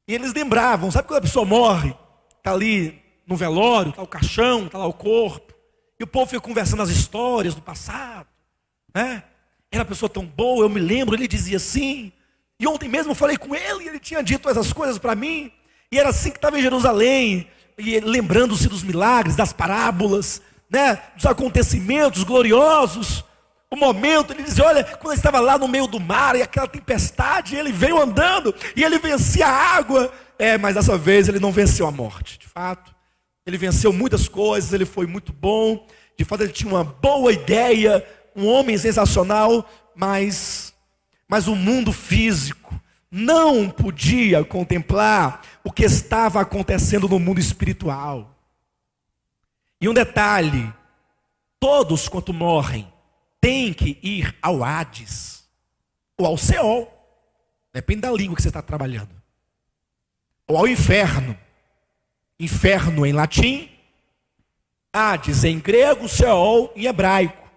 E eles lembravam, sabe quando a pessoa morre? Está ali no velório, está o caixão, está lá o corpo. E o povo fica conversando as histórias do passado, né? Era uma pessoa tão boa, eu me lembro, ele dizia assim. E ontem mesmo eu falei com ele, e ele tinha dito essas coisas para mim. E era assim que estava em Jerusalém, e lembrando-se dos milagres, das parábolas, né? Dos acontecimentos gloriosos. O momento, ele dizia, olha, quando ele estava lá no meio do mar, e aquela tempestade, ele veio andando, e ele vencia a água. Mas dessa vez ele não venceu a morte, de fato. Ele venceu muitas coisas, ele foi muito bom. De fato ele tinha uma boa ideia, um homem sensacional, mas o mundo físico não podia contemplar o que estava acontecendo no mundo espiritual. E um detalhe, todos quanto morrem, têm que ir ao Hades, ou ao Seol, depende da língua que você está trabalhando, ou ao inferno. Inferno em latim, Hades em grego, Seol em hebraico.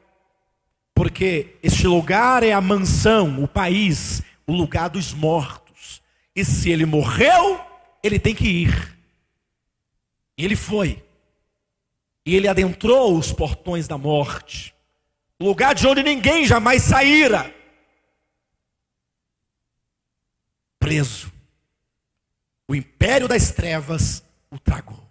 Porque este lugar é a mansão, o país, o lugar dos mortos. E se ele morreu, ele tem que ir. E ele foi. E ele adentrou os portões da morte. O lugar de onde ninguém jamais saíra. Preso. O império das trevas o tragou.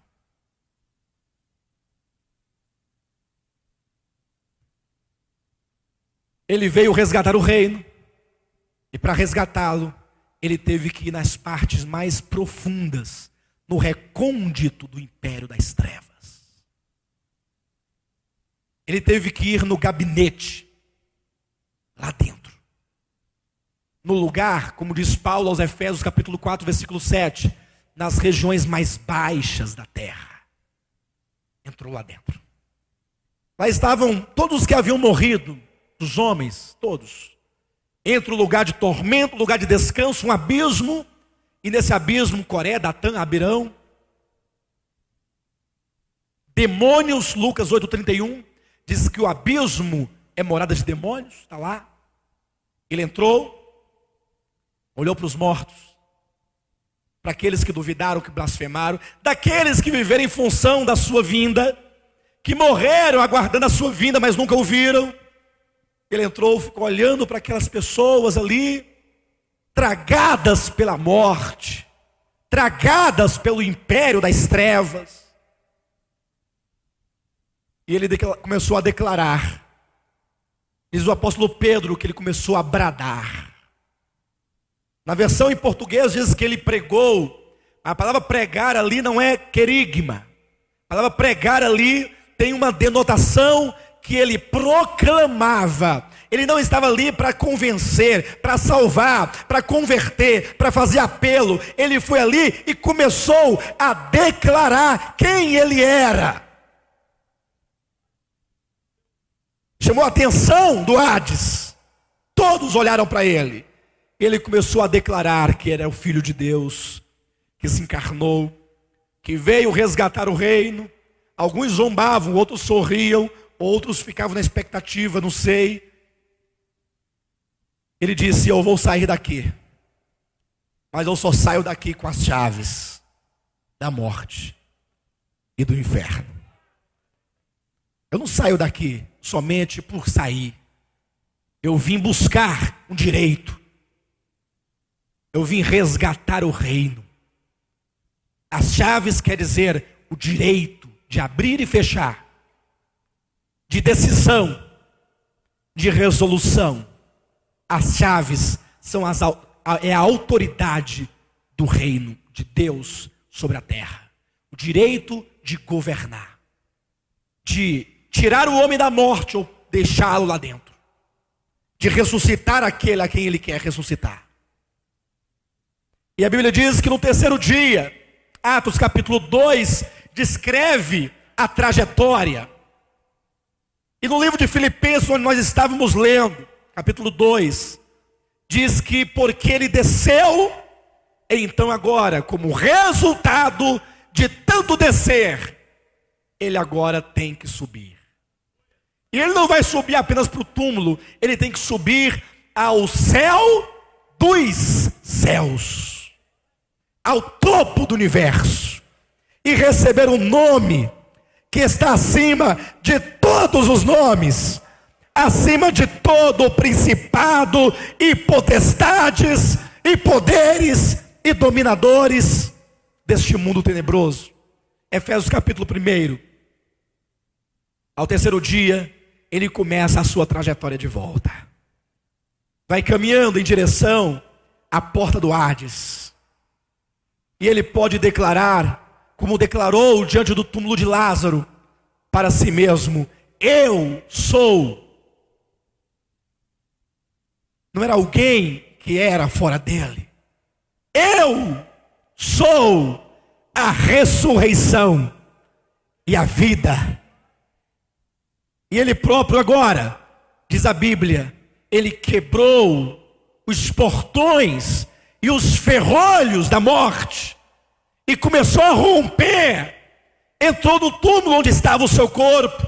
Ele veio resgatar o reino. E para resgatá-lo, ele teve que ir nas partes mais profundas, no recôndito do império das trevas. Ele teve que ir no gabinete, lá dentro. No lugar, como diz Paulo aos Efésios capítulo 4, versículo 7, nas regiões mais baixas da terra. Entrou lá dentro. Lá estavam todos os que haviam morrido, dos homens, todos. Entre o lugar de tormento, o lugar de descanso, um abismo. E nesse abismo, Coré, Datã, Abirão. Demônios, Lucas 8,31. Diz que o abismo é morada de demônios. Está lá. Ele entrou. Olhou para os mortos. Para aqueles que duvidaram, que blasfemaram. Daqueles que viveram em função da sua vinda. Que morreram aguardando a sua vinda, mas nunca o viram. Ele entrou, ficou olhando para aquelas pessoas ali, tragadas pela morte, tragadas pelo império das trevas. E ele começou a declarar. Diz o apóstolo Pedro que ele começou a bradar. Na versão em português diz que ele pregou. A palavra pregar ali não é querigma. A palavra pregar ali tem uma denotação que ele proclamava. Ele não estava ali para convencer, para salvar, para converter, para fazer apelo. Ele foi ali e começou a declarar quem ele era. Chamou a atenção do Hades. Todos olharam para ele. Ele começou a declarar que era o Filho de Deus, que se encarnou, que veio resgatar o reino. Alguns zombavam, outros sorriam, outros ficavam na expectativa, não sei. Ele disse, eu vou sair daqui, mas eu só saio daqui com as chaves da morte e do inferno. Eu não saio daqui somente por sair. Eu vim buscar um direito. Eu vim resgatar o reino. As chaves quer dizer o direito de abrir e fechar, de decisão, de resolução. As chaves são é a autoridade do reino de Deus sobre a terra. O direito de governar, de tirar o homem da morte ou deixá-lo lá dentro, de ressuscitar aquele a quem ele quer ressuscitar. E a Bíblia diz que no terceiro dia, Atos capítulo 2, descreve a trajetória. E no livro de Filipenses, onde nós estávamos lendo, capítulo 2, diz que porque ele desceu, então agora, como resultado de tanto descer, ele agora tem que subir. E ele não vai subir apenas para o túmulo, ele tem que subir ao céu dos céus. ao topo do universo e receber um nome que está acima de todos os nomes, acima de todo o principado e potestades e poderes e dominadores deste mundo tenebroso. Efésios capítulo 1. Ao terceiro dia, ele começa a sua trajetória de volta. Vai caminhando em direção à porta do Hades. E ele pode declarar, como declarou diante do túmulo de Lázaro, para si mesmo: eu sou. Não era alguém que era fora dele. Eu sou a ressurreição e a vida. E ele próprio agora, diz a Bíblia, ele quebrou os portões e os ferrolhos da morte e começou a romper. Entrou no túmulo onde estava o seu corpo.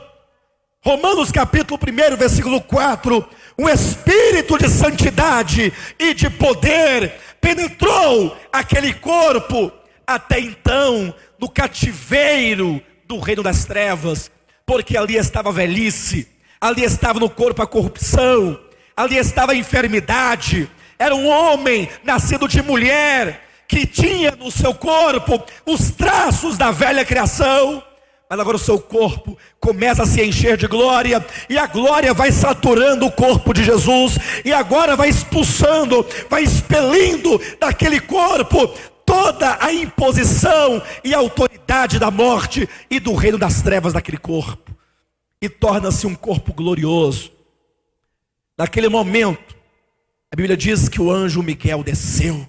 Romanos capítulo 1, versículo 4. Um espírito de santidade e de poder penetrou aquele corpo, até então no cativeiro do reino das trevas, porque ali estava a velhice, ali estava no corpo a corrupção, ali estava a enfermidade. Era um homem nascido de mulher, que tinha no seu corpo os traços da velha criação. Mas agora o seu corpo começa a se encher de glória, e a glória vai saturando o corpo de Jesus, e agora vai expulsando, vai expelindo daquele corpo toda a imposição e autoridade da morte e do reino das trevas daquele corpo, e torna-se um corpo glorioso. Naquele momento, a Bíblia diz que o anjo Miguel desceu,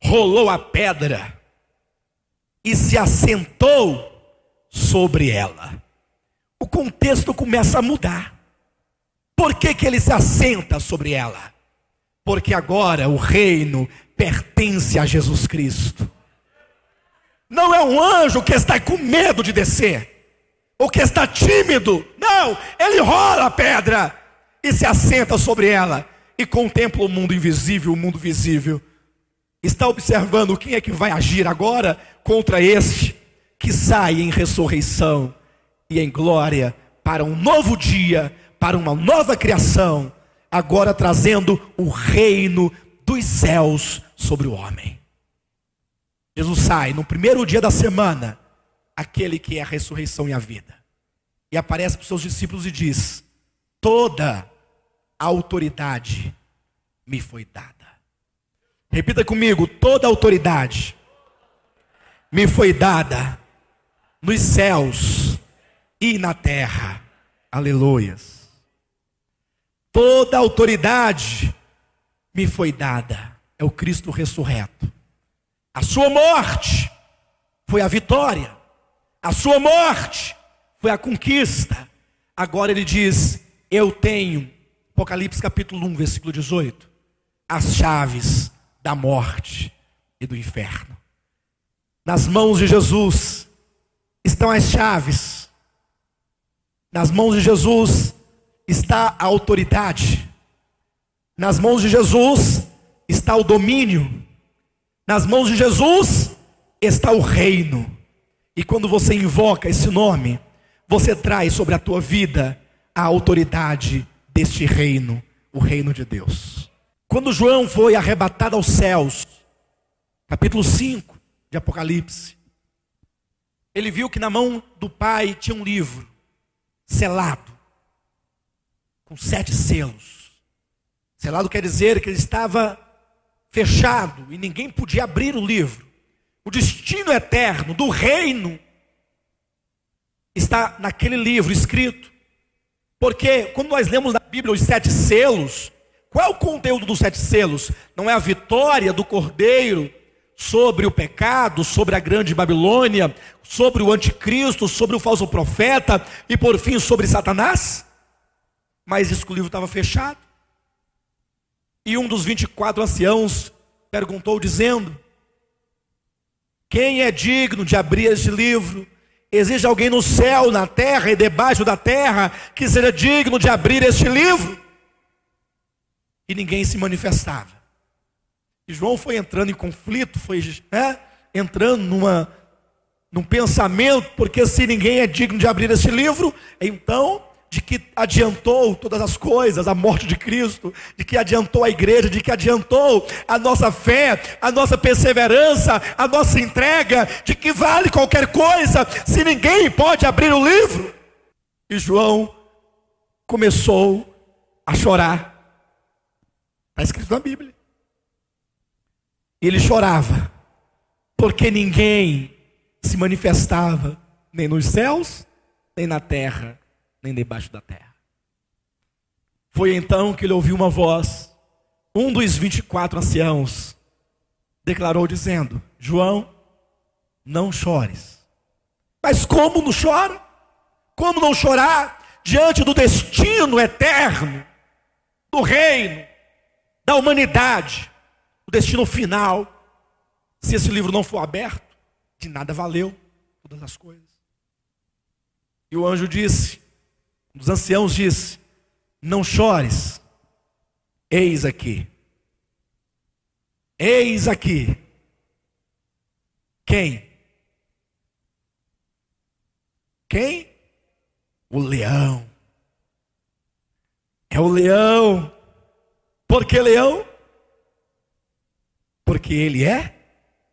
rolou a pedra e se assentou sobre ela. O contexto começa a mudar. Por que ele se assenta sobre ela? Porque agora o reino pertence a Jesus Cristo. Não é um anjo que está com medo de descer, ou que está tímido. Não, ele rola a pedra e se assenta sobre ela e contempla o mundo invisível, o mundo visível. Está observando quem é que vai agir agora contra este que sai em ressurreição e em glória para um novo dia, para uma nova criação, agora trazendo o reino dos céus sobre o homem. Jesus sai no primeiro dia da semana, aquele que é a ressurreição e a vida, e aparece para os seus discípulos e diz: toda a autoridade me foi dada. Repita comigo: toda a autoridade me foi dada nos céus e na terra. Aleluias. Toda a autoridade me foi dada. É o Cristo ressurreto. A sua morte foi a vitória. A sua morte foi a conquista. Agora ele diz: eu tenho, Apocalipse capítulo 1, versículo 18, as chaves da morte e do inferno. Nas mãos de Jesus estão as chaves. Nas mãos de Jesus está a autoridade. Nas mãos de Jesus está o domínio. Nas mãos de Jesus está o reino. E quando você invoca esse nome, você traz sobre a tua vida a autoridade deste reino, o reino de Deus. Quando João foi arrebatado aos céus, capítulo 5 de Apocalipse, ele viu que na mão do Pai tinha um livro selado, com 7 selos. Selado quer dizer que ele estava fechado e ninguém podia abrir o livro. O destino eterno do reino está naquele livro escrito. Porque quando nós lemos na Bíblia os 7 selos, qual é o conteúdo dos 7 selos? Não é a vitória do Cordeiro sobre o pecado, sobre a grande Babilônia, sobre o anticristo, sobre o falso profeta e por fim sobre Satanás? Mas isso que o livro estava fechado. E um dos 24 anciãos perguntou dizendo: quem é digno de abrir este livro? Existe alguém no céu, na terra e debaixo da terra que seja digno de abrir este livro? E ninguém se manifestava. E João foi entrando em conflito, foi entrando num pensamento, porque se ninguém é digno de abrir esse livro, então, de que adiantou todas as coisas, a morte de Cristo, de que adiantou a igreja, de que adiantou a nossa fé, a nossa perseverança, a nossa entrega, de que vale qualquer coisa, se ninguém pode abrir o livro. E João começou a chorar. Está escrito na Bíblia. Ele chorava, porque ninguém se manifestava, nem nos céus, nem na terra, nem debaixo da terra. Foi então que ele ouviu uma voz, um dos 24 anciãos, declarou dizendo: João, não chores. Mas como não chora? Como não chorar diante do destino eterno, do reino, da humanidade, o destino final? Se esse livro não for aberto, de nada valeu todas as coisas. E o anjo disse, um dos anciãos disse: não chores, eis aqui. Eis aqui. Quem? Quem? O leão. É o leão. Por que leão? Porque ele é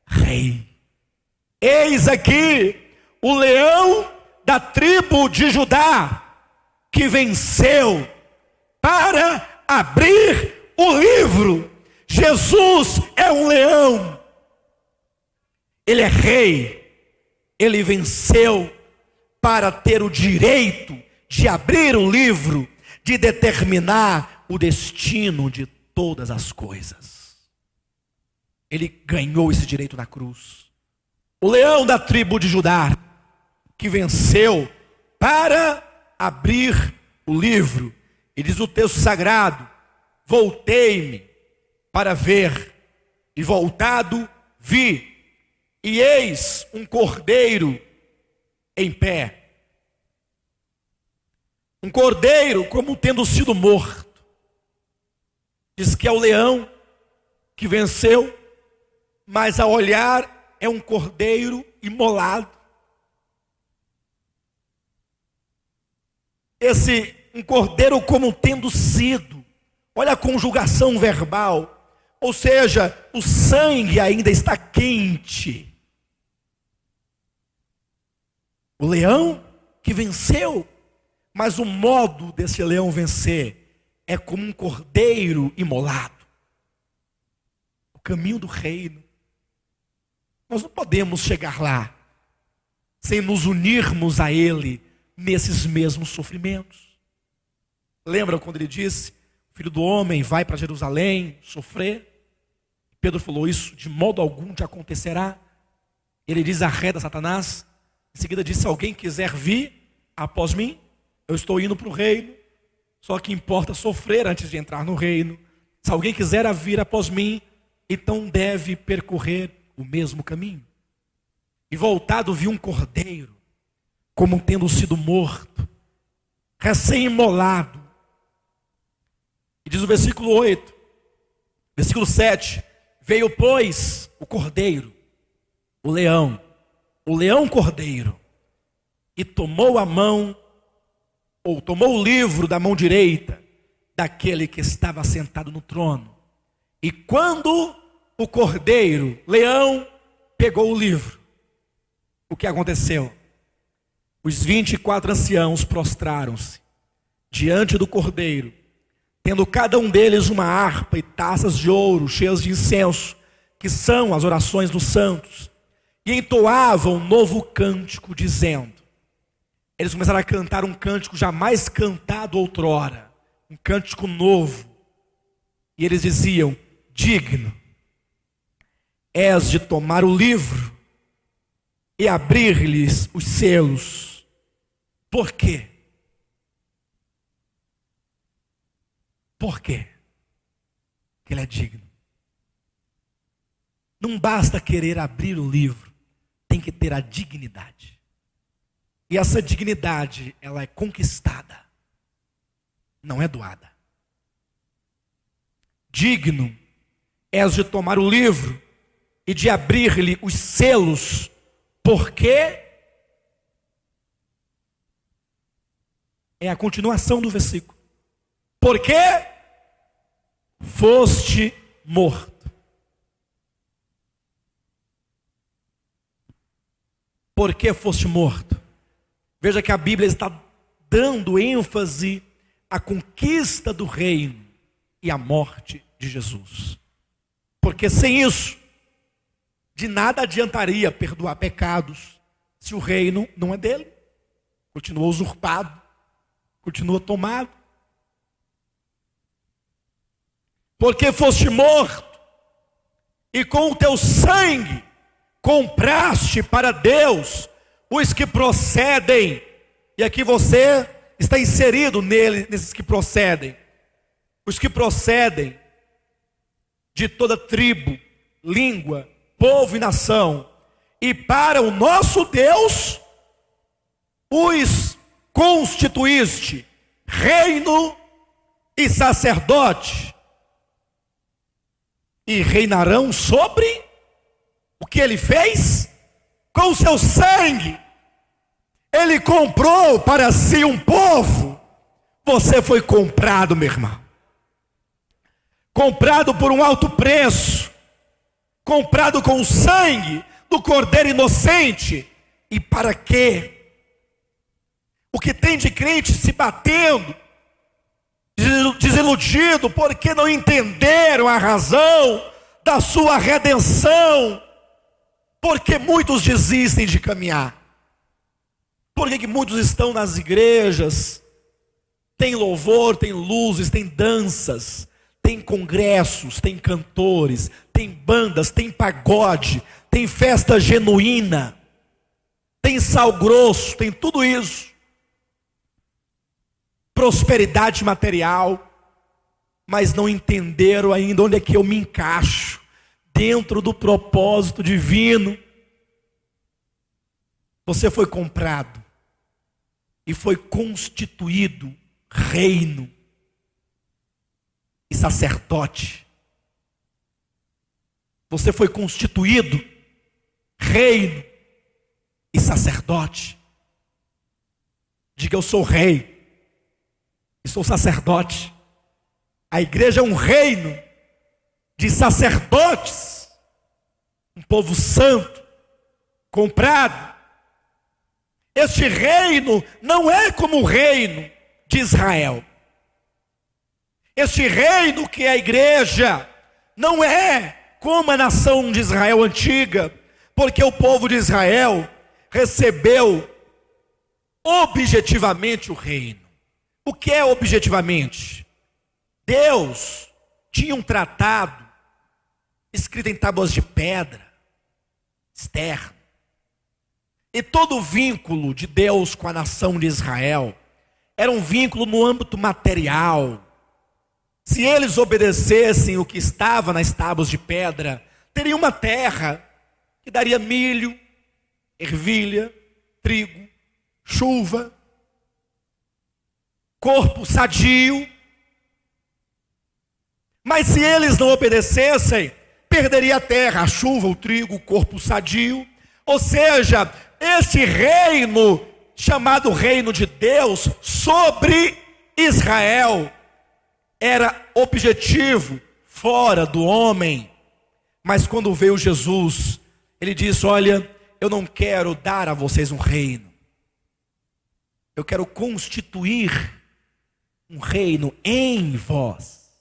rei. Eis aqui o leão da tribo de Judá, que venceu para abrir o livro. Jesus é um leão. Ele é rei. Ele venceu para ter o direito de abrir o livro, de determinar o destino de todas as coisas. Ele ganhou esse direito na cruz. O leão da tribo de Judá, que venceu para abrir o livro. E diz o texto sagrado: voltei-me para ver, e voltado vi, e eis um cordeiro em pé. Um cordeiro como tendo sido morto. Diz que é o leão que venceu, mas ao olhar é um cordeiro imolado. Um cordeiro como tendo sido. Olha a conjugação verbal. Ou seja, o sangue ainda está quente. O leão que venceu, mas o modo desse leão vencer é como um cordeiro imolado. O caminho do reino. Nós não podemos chegar lá sem nos unirmos a ele nesses mesmos sofrimentos. Lembra quando ele disse: o filho do homem vai para Jerusalém sofrer? Pedro falou: isso de modo algum te acontecerá. Ele diz: arreda Satanás. Em seguida disse: se alguém quiser vir após mim, eu estou indo para o reino, só que importa sofrer antes de entrar no reino. Se alguém quiser vir após mim, então deve percorrer o mesmo caminho. E voltado viu um cordeiro, como tendo sido morto, recém-imolado. E diz o versículo 8, versículo 7, veio pois o cordeiro, o leão cordeiro, e tomou a mão, ou tomou o livro da mão direita daquele que estava sentado no trono. E quando o cordeiro, leão, pegou o livro, o que aconteceu? Os 24 anciãos prostraram-se diante do cordeiro, tendo cada um deles uma harpa e taças de ouro cheias de incenso, que são as orações dos santos, e entoavam um novo cântico, dizendo... Eles começaram a cantar um cântico jamais cantado outrora, um cântico novo. E eles diziam: digno és de tomar o livro e abrir-lhes os selos. Por quê? Por quê? Porque ele é digno. Não basta querer abrir o livro, tem que ter a dignidade. E essa dignidade, ela é conquistada, não é doada. Digno és de tomar o livro e de abrir-lhe os selos, porque é a continuação do versículo. Porque foste morto. Porque foste morto. Veja que a Bíblia está dando ênfase à conquista do reino e à morte de Jesus. Porque sem isso, de nada adiantaria perdoar pecados, se o reino não é dele. Continua usurpado, continua tomado. Porque foste morto, e com o teu sangue compraste para Deus os que procedem, e aqui você está inserido nesses que procedem, os que procedem de toda tribo, língua, povo e nação, e para o nosso Deus os constituíste reino e sacerdote, e reinarão sobre o que ele fez? Com o seu sangue. Ele comprou para si um povo. Você foi comprado, meu irmão. Comprado por um alto preço. Comprado com o sangue do Cordeiro inocente. E para quê? O que tem de crente se batendo, desiludido, porque não entenderam a razão da sua redenção, porque muitos desistem de caminhar, porque muitos estão nas igrejas, tem louvor, tem luzes, tem danças, tem congressos, tem cantores, tem bandas, tem pagode, tem festa genuína, tem sal grosso, tem tudo isso, prosperidade material, mas não entenderam ainda onde é que eu me encaixo dentro do propósito divino. Você foi comprado e foi constituído reino e sacerdote. Você foi constituído reino e sacerdote. Diga: eu sou rei e sou sacerdote. A igreja é um reino de sacerdotes, um povo santo, comprado. Este reino não é como o reino de Israel. Este reino que é a igreja não é como a nação de Israel antiga, porque o povo de Israel recebeu objetivamente o reino. O que é objetivamente? Deus tinha um tratado escrito em tábuas de pedra, externo. E todo o vínculo de Deus com a nação de Israel era um vínculo no âmbito material. Se eles obedecessem o que estava nas tábuas de pedra, teriam uma terra que daria milho, ervilha, trigo, chuva, corpo sadio. Mas se eles não obedecessem, perderia a terra, a chuva, o trigo, o corpo sadio. Ou seja, esse reino, chamado reino de Deus, sobre Israel, era objetivo, fora do homem. Mas quando veio Jesus, ele disse: olha, eu não quero dar a vocês um reino, eu quero constituir um reino em vós.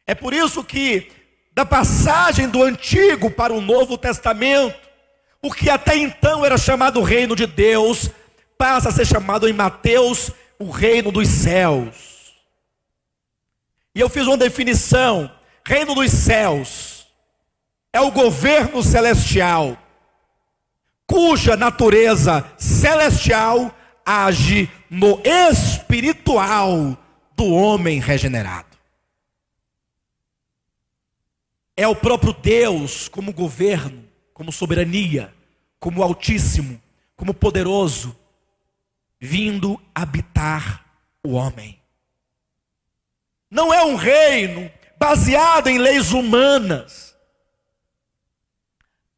É por isso que, da passagem do Antigo para o Novo Testamento, o que até então era chamado reino de Deus, passa a ser chamado em Mateus o reino dos céus. E eu fiz uma definição: reino dos céus é o governo celestial, cuja natureza celestial age no espiritual do homem regenerado. É o próprio Deus como governo, como soberania, como Altíssimo, como poderoso, vindo habitar o homem. Não é um reino baseado em leis humanas.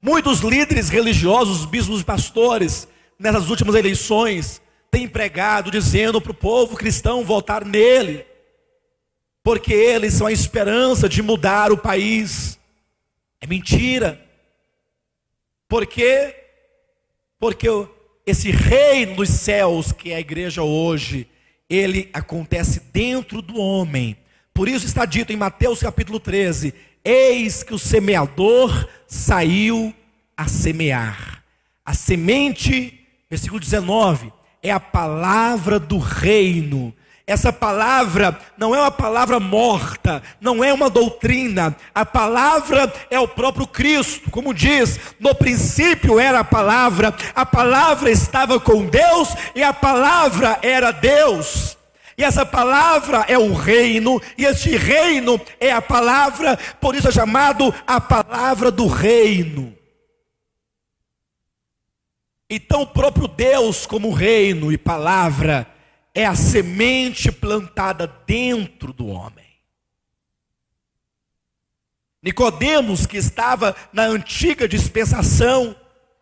Muitos líderes religiosos, bispos e pastores, nessas últimas eleições, têm pregado dizendo para o povo cristão votar nele, porque eles são a esperança de mudar o país. É mentira. Por quê? Porque esse reino dos céus, que é a igreja hoje, ele acontece dentro do homem. Por isso está dito em Mateus capítulo 13: eis que o semeador saiu a semear. A semente, versículo 19, é a palavra do reino. Essa palavra não é uma palavra morta, não é uma doutrina. A palavra é o próprio Cristo. Como diz, no princípio era a palavra estava com Deus e a palavra era Deus. E essa palavra é o reino, e este reino é a palavra, por isso é chamado a palavra do reino. Então o próprio Deus, como reino e palavra, é a semente plantada dentro do homem. Nicodemos, que estava na antiga dispensação,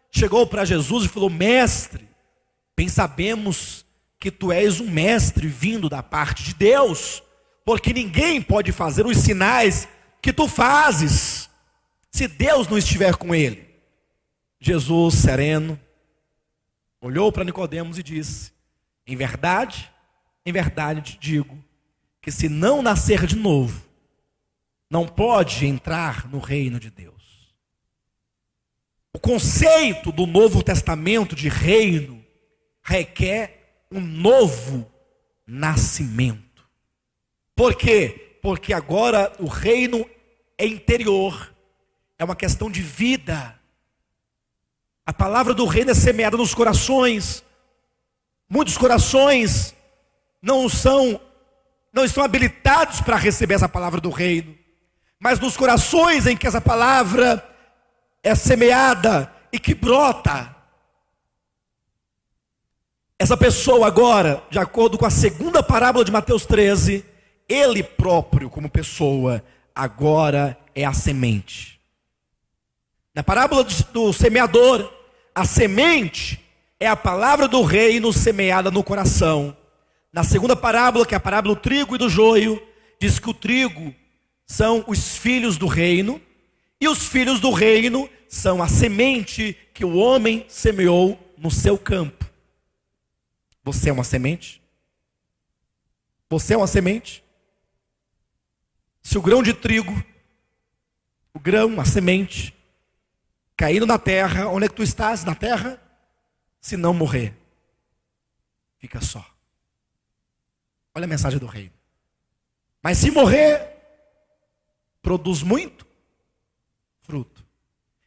chegou para Jesus e falou: mestre, bem sabemos que tu és um mestre vindo da parte de Deus, porque ninguém pode fazer os sinais que tu fazes, se Deus não estiver com ele. Jesus, sereno, olhou para Nicodemos e disse: em verdade te digo, que se não nascer de novo, não pode entrar no reino de Deus. O conceito do Novo Testamento de reino requer um novo nascimento. Por quê? Porque agora o reino é interior, é uma questão de vida. A palavra do reino é semeada nos corações. Muitos corações não estão habilitados para receber essa palavra do reino. Mas nos corações em que essa palavra é semeada e que brota, essa pessoa agora, de acordo com a segunda parábola de Mateus 13, ele próprio como pessoa agora é a semente. Na parábola do semeador, a semente é a palavra do reino semeada no coração. Na segunda parábola, que é a parábola do trigo e do joio, diz que o trigo são os filhos do reino, e os filhos do reino são a semente que o homem semeou no seu campo. Você é uma semente? Você é uma semente? Se o grão de trigo, a semente, caindo na terra, onde é que tu estás? Na terra? Se não morrer, fica só. Olha a mensagem do reino. Mas se morrer, produz muito fruto.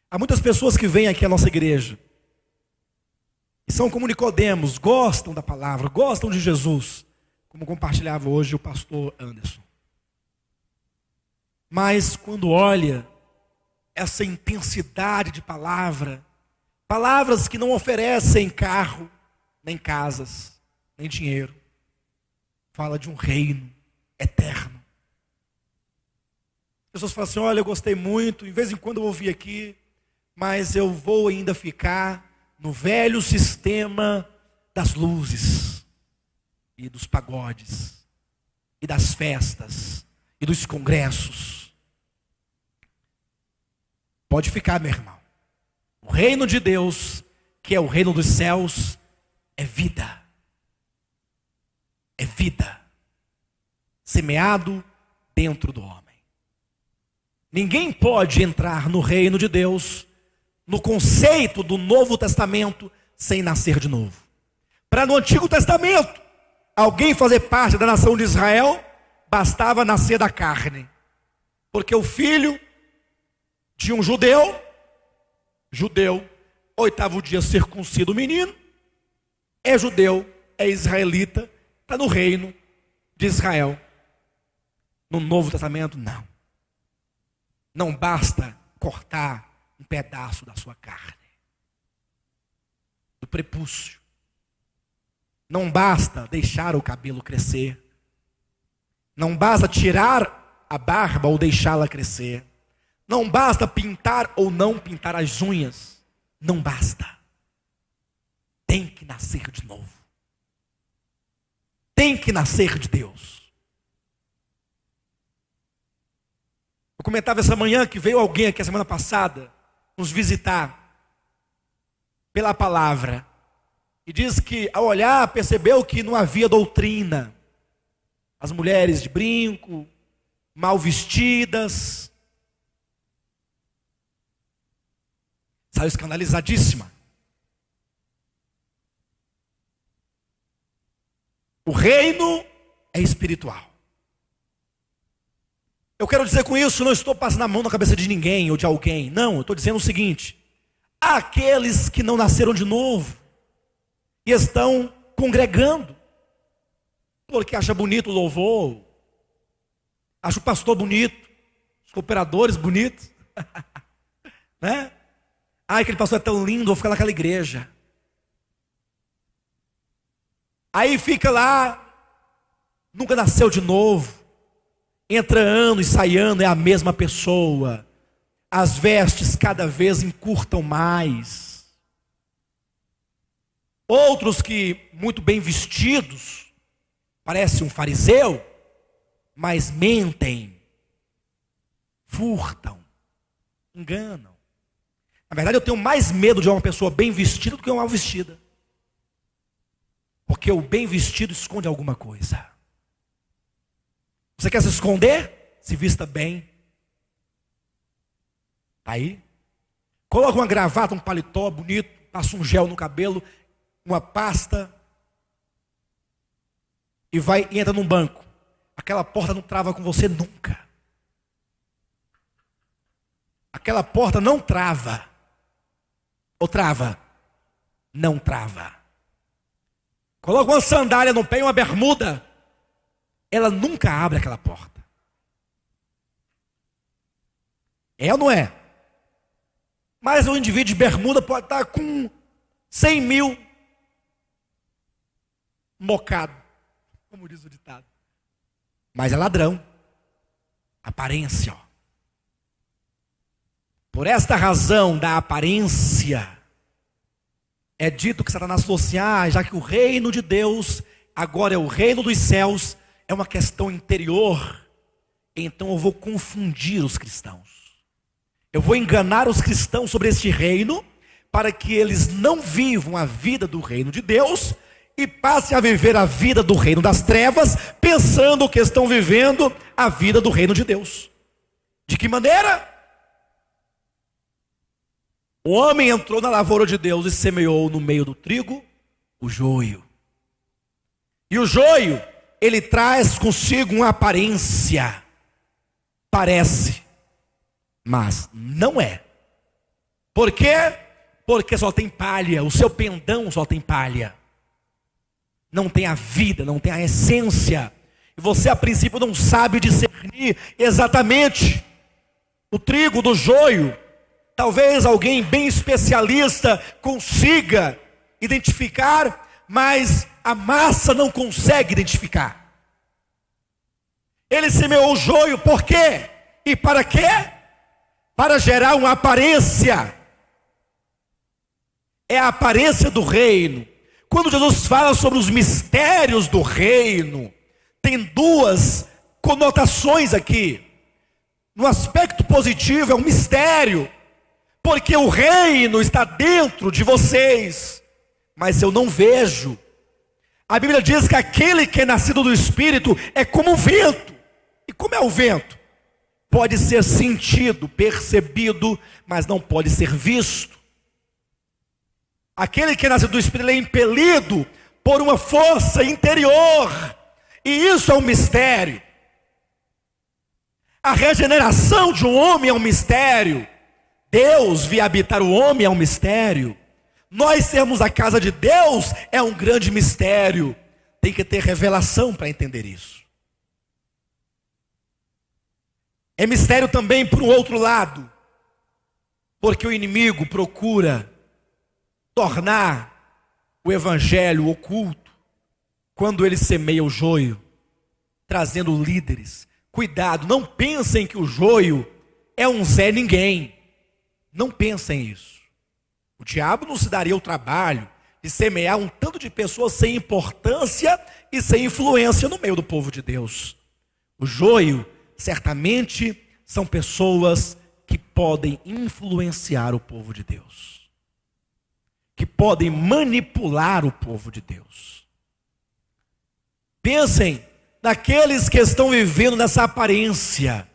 Há muitas pessoas que vêm aqui à nossa igreja e são como Nicodemos, gostam da palavra, gostam de Jesus, como compartilhava hoje o pastor Anderson. Mas quando olha essa intensidade de palavras que não oferecem carro, nem casas, nem dinheiro, fala de um reino eterno. As pessoas falam assim: olha, eu gostei muito, de vez em quando eu ouvi aqui, mas eu vou ainda ficar no velho sistema das luzes, e dos pagodes, e das festas, e dos congressos. Pode ficar, meu irmão. O reino de Deus, que é o reino dos céus, é vida. É vida. Semeado dentro do homem. Ninguém pode entrar no reino de Deus, no conceito do Novo Testamento, sem nascer de novo. Para no Antigo Testamento, alguém fazer parte da nação de Israel, bastava nascer da carne. Porque o filho de um judeu, oitavo dia circuncida o menino, é judeu, é israelita, está no reino de Israel. No Novo Testamento, não. Não basta cortar um pedaço da sua carne, do prepúcio. Não basta deixar o cabelo crescer. Não basta tirar a barba ou deixá-la crescer. Não basta pintar ou não pintar as unhas. Não basta. Tem que nascer de novo. Tem que nascer de Deus. Eu comentava essa manhã que veio alguém aqui a semana passada nos visitar pela palavra. E diz que ao olhar percebeu que não havia doutrina. As mulheres de brinco, mal vestidas. Saiu escandalizadíssima. O reino é espiritual. Eu quero dizer com isso, não estou passando a mão na cabeça de ninguém ou de alguém. Não, eu estou dizendo o seguinte: há aqueles que não nasceram de novo e estão congregando porque acha bonito o louvor, acha o pastor bonito, os cooperadores bonitos, né? Ai, aquele pastor é tão lindo, vou ficar naquela igreja. Aí fica lá, nunca nasceu de novo, entra ano e sai ano, é a mesma pessoa. As vestes cada vez encurtam mais. Outros que, muito bem vestidos, parece um fariseu, mas mentem, furtam, enganam. Na verdade, eu tenho mais medo de uma pessoa bem vestida do que uma mal vestida. Porque o bem vestido esconde alguma coisa. Você quer se esconder? Se vista bem. Tá aí? Coloca uma gravata, um paletó bonito, passa um gel no cabelo, uma pasta e vai e entra num banco. Aquela porta não trava com você nunca. Aquela porta não trava. Ou trava? Não trava. Coloca uma sandália no pé e uma bermuda, ela nunca abre aquela porta. É ou não é? Mas o indivíduo de bermuda pode estar com 100 mil mocado, como diz o ditado. Mas é ladrão. Aparência, ó. Por esta razão da aparência, é dito que Satanás falou assim: já que o reino de Deus agora é o reino dos céus, é uma questão interior, então eu vou confundir os cristãos. Eu vou enganar os cristãos sobre este reino, para que eles não vivam a vida do reino de Deus, e passem a viver a vida do reino das trevas, pensando que estão vivendo a vida do reino de Deus. De que maneira? O homem entrou na lavoura de Deus e semeou no meio do trigo o joio. E o joio, ele traz consigo uma aparência. Parece, mas não é. Por quê? Porque só tem palha, o seu pendão só tem palha. Não tem a vida, não tem a essência. E você a princípio não sabe discernir exatamente o trigo do joio. Talvez alguém bem especialista consiga identificar, mas a massa não consegue identificar. Ele semeou o joio por quê? E para quê? Para gerar uma aparência. É a aparência do reino. Quando Jesus fala sobre os mistérios do reino, tem duas conotações aqui. No aspecto positivo é um mistério, porque o reino está dentro de vocês, mas eu não vejo. A Bíblia diz que aquele que é nascido do Espírito é como o vento. E como é o vento? Pode ser sentido, percebido, mas não pode ser visto. Aquele que é nascido do Espírito, ele é impelido por uma força interior, e isso é um mistério. A regeneração de um homem é um mistério. Deus vir habitar o homem é um mistério. Nós sermos a casa de Deus é um grande mistério. Tem que ter revelação para entender isso. É mistério também por um outro lado, porque o inimigo procura tornar o evangelho oculto quando ele semeia o joio, trazendo líderes, Cuidado, não pensem que o joio é um Zé Ninguém. Não pensem isso. O diabo não se daria o trabalho de semear um tanto de pessoas sem importância e sem influência no meio do povo de Deus. O joio, certamente, são pessoas que podem influenciar o povo de Deus, que podem manipular o povo de Deus. Pensem naqueles que estão vivendo nessa aparência.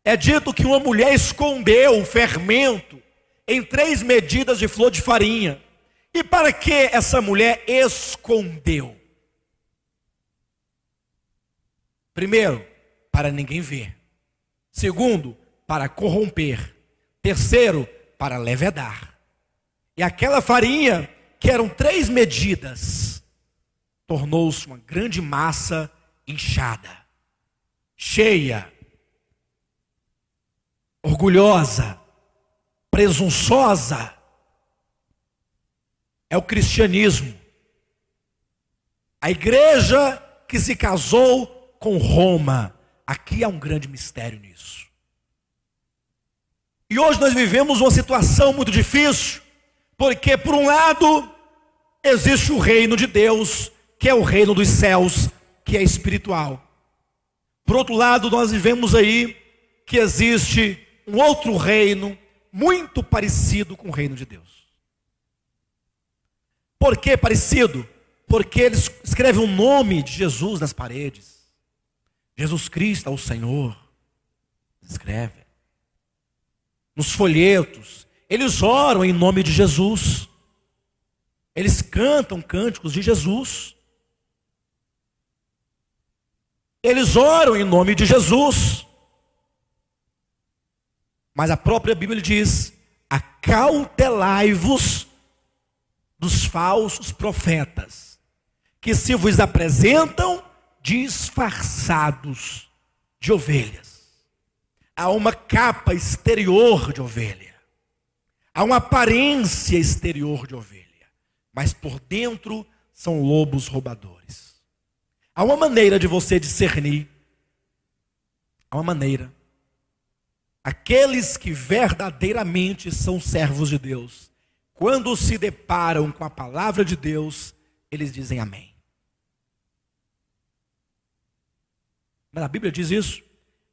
É dito que uma mulher escondeu o fermento em 3 medidas de flor de farinha. E para que essa mulher escondeu? Primeiro, para ninguém ver. Segundo, para corromper. Terceiro, para levedar. E aquela farinha, que eram 3 medidas, tornou-se uma grande massa inchada, cheia, orgulhosa, presunçosa. É o cristianismo. A igreja que se casou com Roma. Aqui há um grande mistério nisso. E hoje nós vivemos uma situação muito difícil, porque por um lado existe o reino de Deus, que é o reino dos céus, que é espiritual. Por outro lado, nós vivemos aí que existe um outro reino muito parecido com o reino de Deus. Por que parecido? Porque eles escrevem o nome de Jesus nas paredes. Jesus Cristo é o Senhor. Escreve. Nos folhetos. Eles oram em nome de Jesus. Eles cantam cânticos de Jesus. Eles oram em nome de Jesus. Mas a própria Bíblia diz: acautelai-vos dos falsos profetas, que se vos apresentam disfarçados de ovelhas. Há uma capa exterior de ovelha, há uma aparência exterior de ovelha, mas por dentro são lobos roubadores. Há uma maneira de você discernir, há uma maneira. Aqueles que verdadeiramente são servos de Deus, quando se deparam com a palavra de Deus, eles dizem amém. Mas a Bíblia diz isso.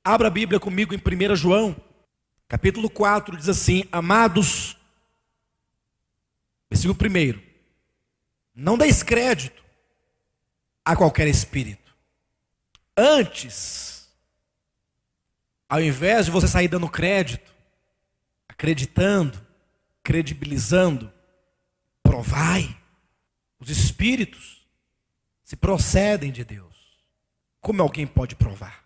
Abra a Bíblia comigo em 1 João, capítulo 4, diz assim: amados, versículo 1, não deis crédito a qualquer espírito. Antes, ao invés de você sair dando crédito, acreditando, credibilizando, provai. Os espíritos se procedem de Deus. Como alguém pode provar?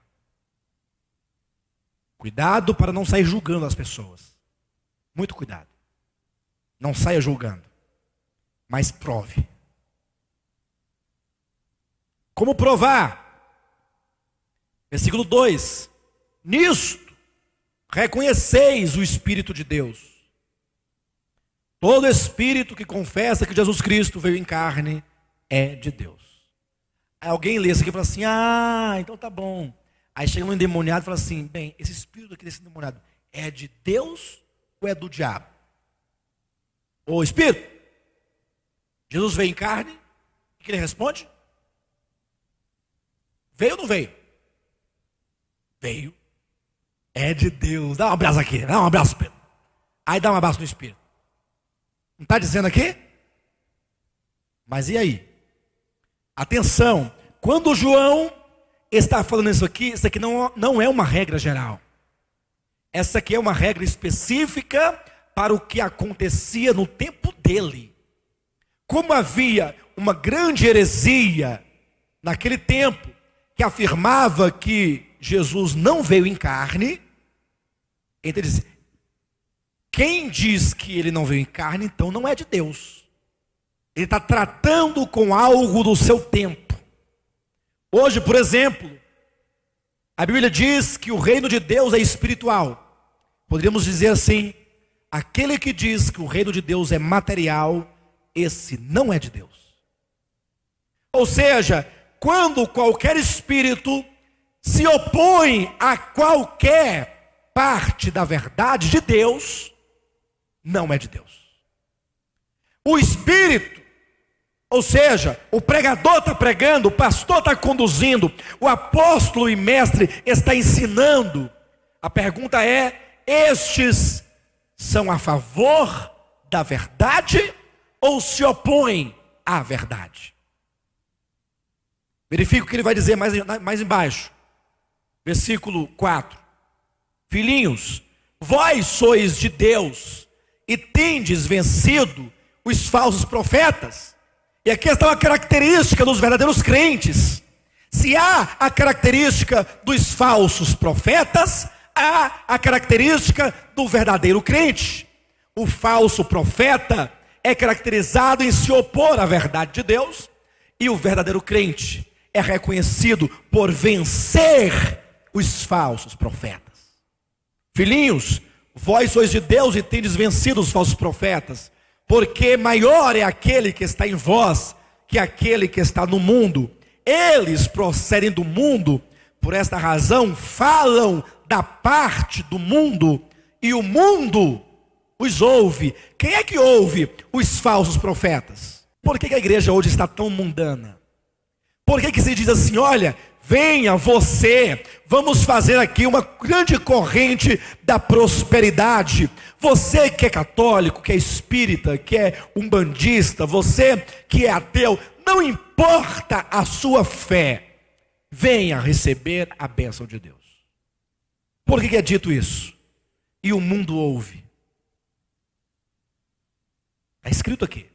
Cuidado para não sair julgando as pessoas. Muito cuidado. Não saia julgando, mas prove. Como provar? Versículo 2: nisto reconheceis o Espírito de Deus. Todo espírito que confessa que Jesus Cristo veio em carne é de Deus. Aí alguém lê isso aqui e fala assim: ah, então tá bom. Aí chega um endemoniado e fala assim: bem, esse espírito aqui desse endemoniado é de Deus ou é do diabo? Ô espírito, Jesus veio em carne? O que ele responde? Veio ou não veio? Veio. É de Deus. Dá um abraço aqui, dá um abraço, Pedro. Aí dá um abraço no espírito. Não está dizendo aqui? Mas e aí? Atenção, quando João está falando isso aqui não é uma regra geral. Essa aqui é uma regra específica para o que acontecia no tempo dele. Como havia uma grande heresia naquele tempo, que afirmava que Jesus não veio em carne, então ele diz: quem diz que ele não veio em carne, então não é de Deus. Ele está tratando com algo do seu tempo. Hoje, por exemplo, a Bíblia diz que o reino de Deus é espiritual. Poderíamos dizer assim: aquele que diz que o reino de Deus é material, esse não é de Deus. Ou seja, quando qualquer espírito se opõe a qualquer parte da verdade de Deus, não é de Deus. O Espírito, ou seja, o pregador está pregando, o pastor está conduzindo, o apóstolo e mestre está ensinando. A pergunta é: estes são a favor da verdade ou se opõem à verdade? Verifica o que ele vai dizer mais embaixo. Versículo 4. Filhinhos, vós sois de Deus e tendes vencido os falsos profetas. E aqui está uma característica dos verdadeiros crentes. Se há a característica dos falsos profetas, há a característica do verdadeiro crente. O falso profeta é caracterizado em se opor à verdade de Deus, e o verdadeiro crente é reconhecido por vencer os falsos profetas. Filhinhos, vós sois de Deus e tendes vencido os falsos profetas, porque maior é aquele que está em vós que aquele que está no mundo. Eles procedem do mundo, por esta razão falam da parte do mundo, e o mundo os ouve. Quem é que ouve os falsos profetas? Por que a igreja hoje está tão mundana? Por que se diz assim: olha, venha você, vamos fazer aqui uma grande corrente da prosperidade. Você que é católico, que é espírita, que é umbandista, você que é ateu, não importa a sua fé, venha receber a bênção de Deus. Por que é dito isso? E o mundo ouve. Está escrito aqui.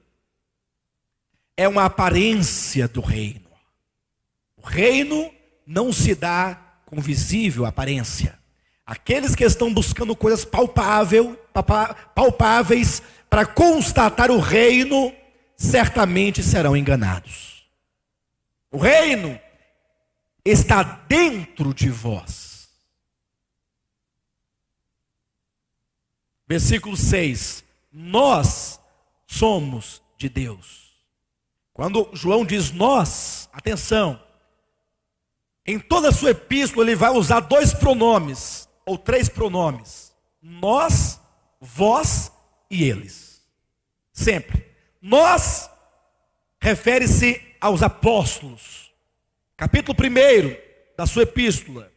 É uma aparência do reino. O reino não se dá com visível aparência. Aqueles que estão buscando coisas palpáveis para constatar o reino, certamente serão enganados. O reino está dentro de vós. Versículo 6. Nós somos de Deus. Quando João diz nós, atenção, em toda a sua epístola ele vai usar dois pronomes, ou três pronomes: nós, vós e eles. Sempre. Nós refere-se aos apóstolos. Capítulo 1 da sua epístola,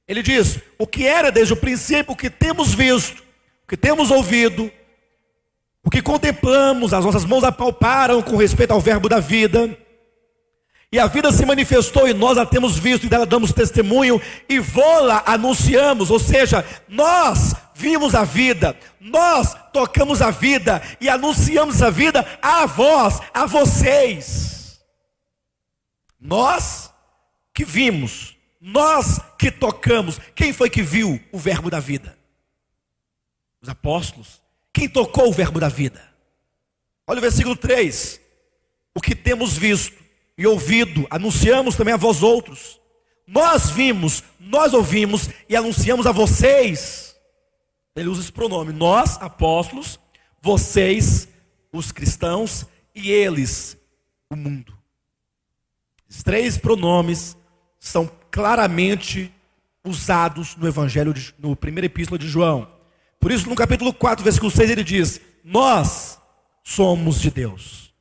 ele diz: o que era desde o princípio, o que temos visto, o que temos ouvido, o que contemplamos, as nossas mãos apalparam com respeito ao verbo da vida. E a vida se manifestou e nós a temos visto e dela damos testemunho e vô-la anunciamos. Ou seja, nós vimos a vida, nós tocamos a vida e anunciamos a vida a vós, a vocês. Nós que vimos, nós que tocamos. Quem foi que viu o verbo da vida? Os apóstolos. Quem tocou o verbo da vida? Olha o versículo 3. O que temos visto e ouvido, anunciamos também a vós outros. Nós vimos, nós ouvimos e anunciamos a vocês. Ele usa esse pronome: nós, apóstolos, vocês, os cristãos, e eles, o mundo. Esses três pronomes são claramente usados no Evangelho, no primeira epístola de João. Por isso, no capítulo 4, versículo 6, ele diz: nós somos de Deus.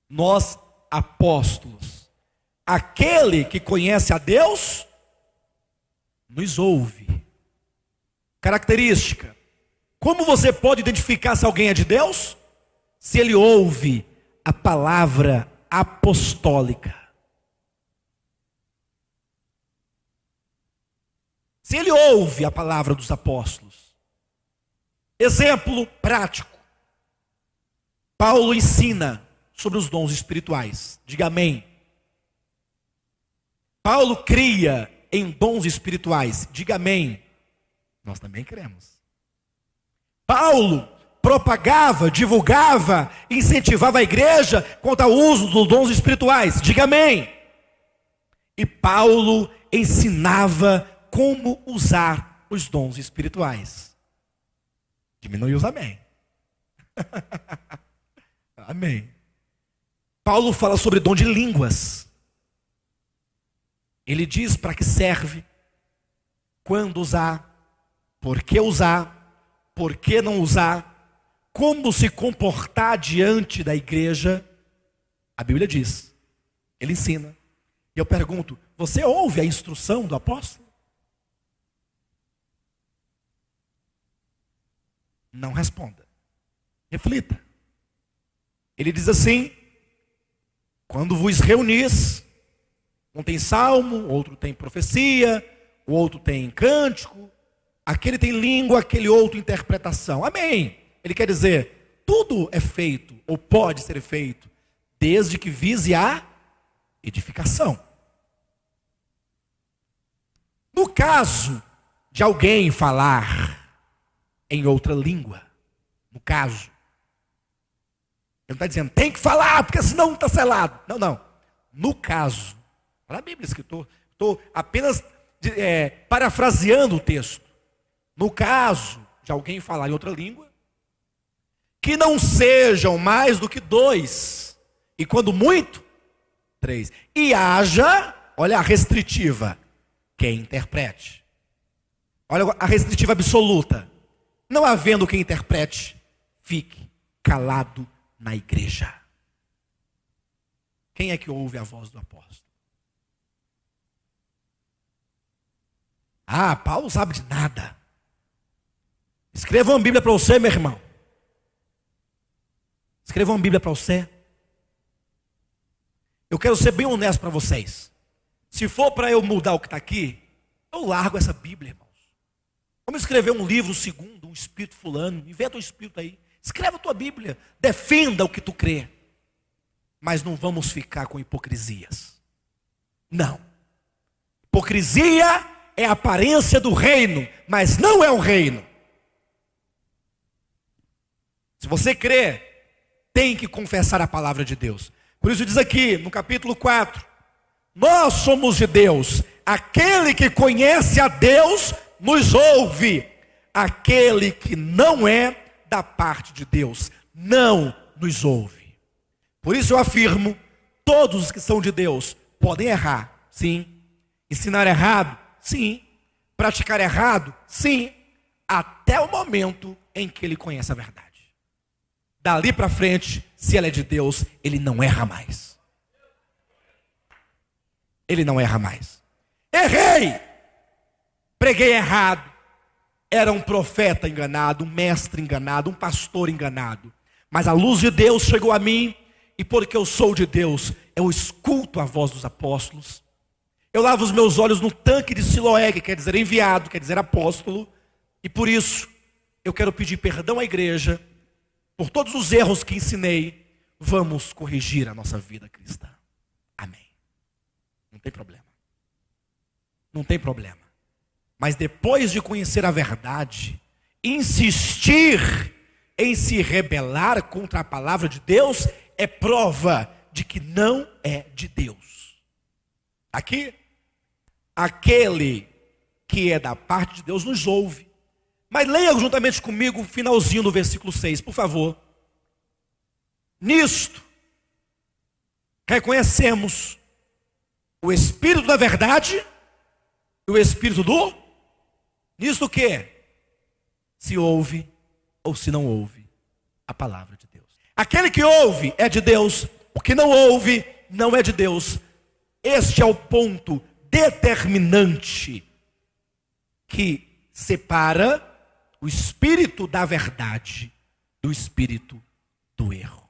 Nós, apóstolos. Aquele que conhece a Deus nos ouve. Característica: como você pode identificar se alguém é de Deus? Se ele ouve a palavra apostólica. Se ele ouve a palavra dos apóstolos. Exemplo prático: Paulo ensina sobre os dons espirituais. Diga amém. Paulo cria em dons espirituais. Diga amém. Nós também cremos. Paulo propagava, divulgava, incentivava a igreja quanto ao uso dos dons espirituais. Diga amém. E Paulo ensinava como usar os dons espirituais. Diminuiu os amém. Amém. Paulo fala sobre dom de línguas. Ele diz para que serve, quando usar, por que não usar, como se comportar diante da igreja. A Bíblia diz, ele ensina. E eu pergunto, você ouve a instrução do apóstolo? Não responda. Reflita. Ele diz assim: quando vos reunis, um tem salmo, outro tem profecia, o outro tem cântico, aquele tem língua, aquele outro interpretação. Amém. Ele quer dizer, tudo é feito, ou pode ser feito, desde que vise a edificação. No caso de alguém falar em outra língua, no caso, ele não está dizendo, tem que falar, porque senão não está selado. Não, não. No caso, olha a Bíblia, estou apenas parafraseando o texto. No caso de alguém falar em outra língua, que não sejam mais do que 2, e quando muito, 3. E haja, olha a restritiva, quem interprete. Olha a restritiva absoluta. Não havendo quem interprete, fique calado na igreja. Quem é que ouve a voz do apóstolo? Ah, Paulo sabe de nada. Escreva uma Bíblia para você, meu irmão. Escreva uma Bíblia para você. Eu quero ser bem honesto para vocês. Se for para eu mudar o que está aqui, eu largo essa Bíblia, irmãos. Vamos escrever um livro segundo, um espírito fulano. Inventa um espírito aí. Escreve a tua Bíblia. Defenda o que tu crê. Mas não vamos ficar com hipocrisias. Não. Hipocrisia é a aparência do reino, mas não é o reino. Se você crê, tem que confessar a palavra de Deus. Por isso diz aqui, no capítulo 4, nós somos de Deus. Aquele que conhece a Deus, nos ouve. Aquele que não é da parte de Deus, não nos ouve. Por isso eu afirmo, todos os que são de Deus podem errar, sim. Ensinar errado, sim. Praticar errado, sim. Até o momento em que ele conhece a verdade. Dali para frente, se ela é de Deus, ele não erra mais. Ele não erra mais. Errei! Preguei errado. Era um profeta enganado, um mestre enganado, um pastor enganado. Mas a luz de Deus chegou a mim, e porque eu sou de Deus, eu escuto a voz dos apóstolos. Eu lavo os meus olhos no tanque de Siloé, que quer dizer enviado, quer dizer apóstolo. E por isso, eu quero pedir perdão à igreja, por todos os erros que ensinei. Vamos corrigir a nossa vida cristã. Amém. Não tem problema. Não tem problema. Mas depois de conhecer a verdade, insistir em se rebelar contra a palavra de Deus é prova de que não é de Deus. Aqui, aquele que é da parte de Deus nos ouve. Mas leia juntamente comigo o finalzinho do versículo 6, por favor. Nisto, reconhecemos o Espírito da verdade e o Espírito do... Nisto o quê? Se ouve ou se não ouve a palavra de Deus. Aquele que ouve é de Deus, o que não ouve não é de Deus. Este é o ponto determinante que separa o espírito da verdade do espírito do erro.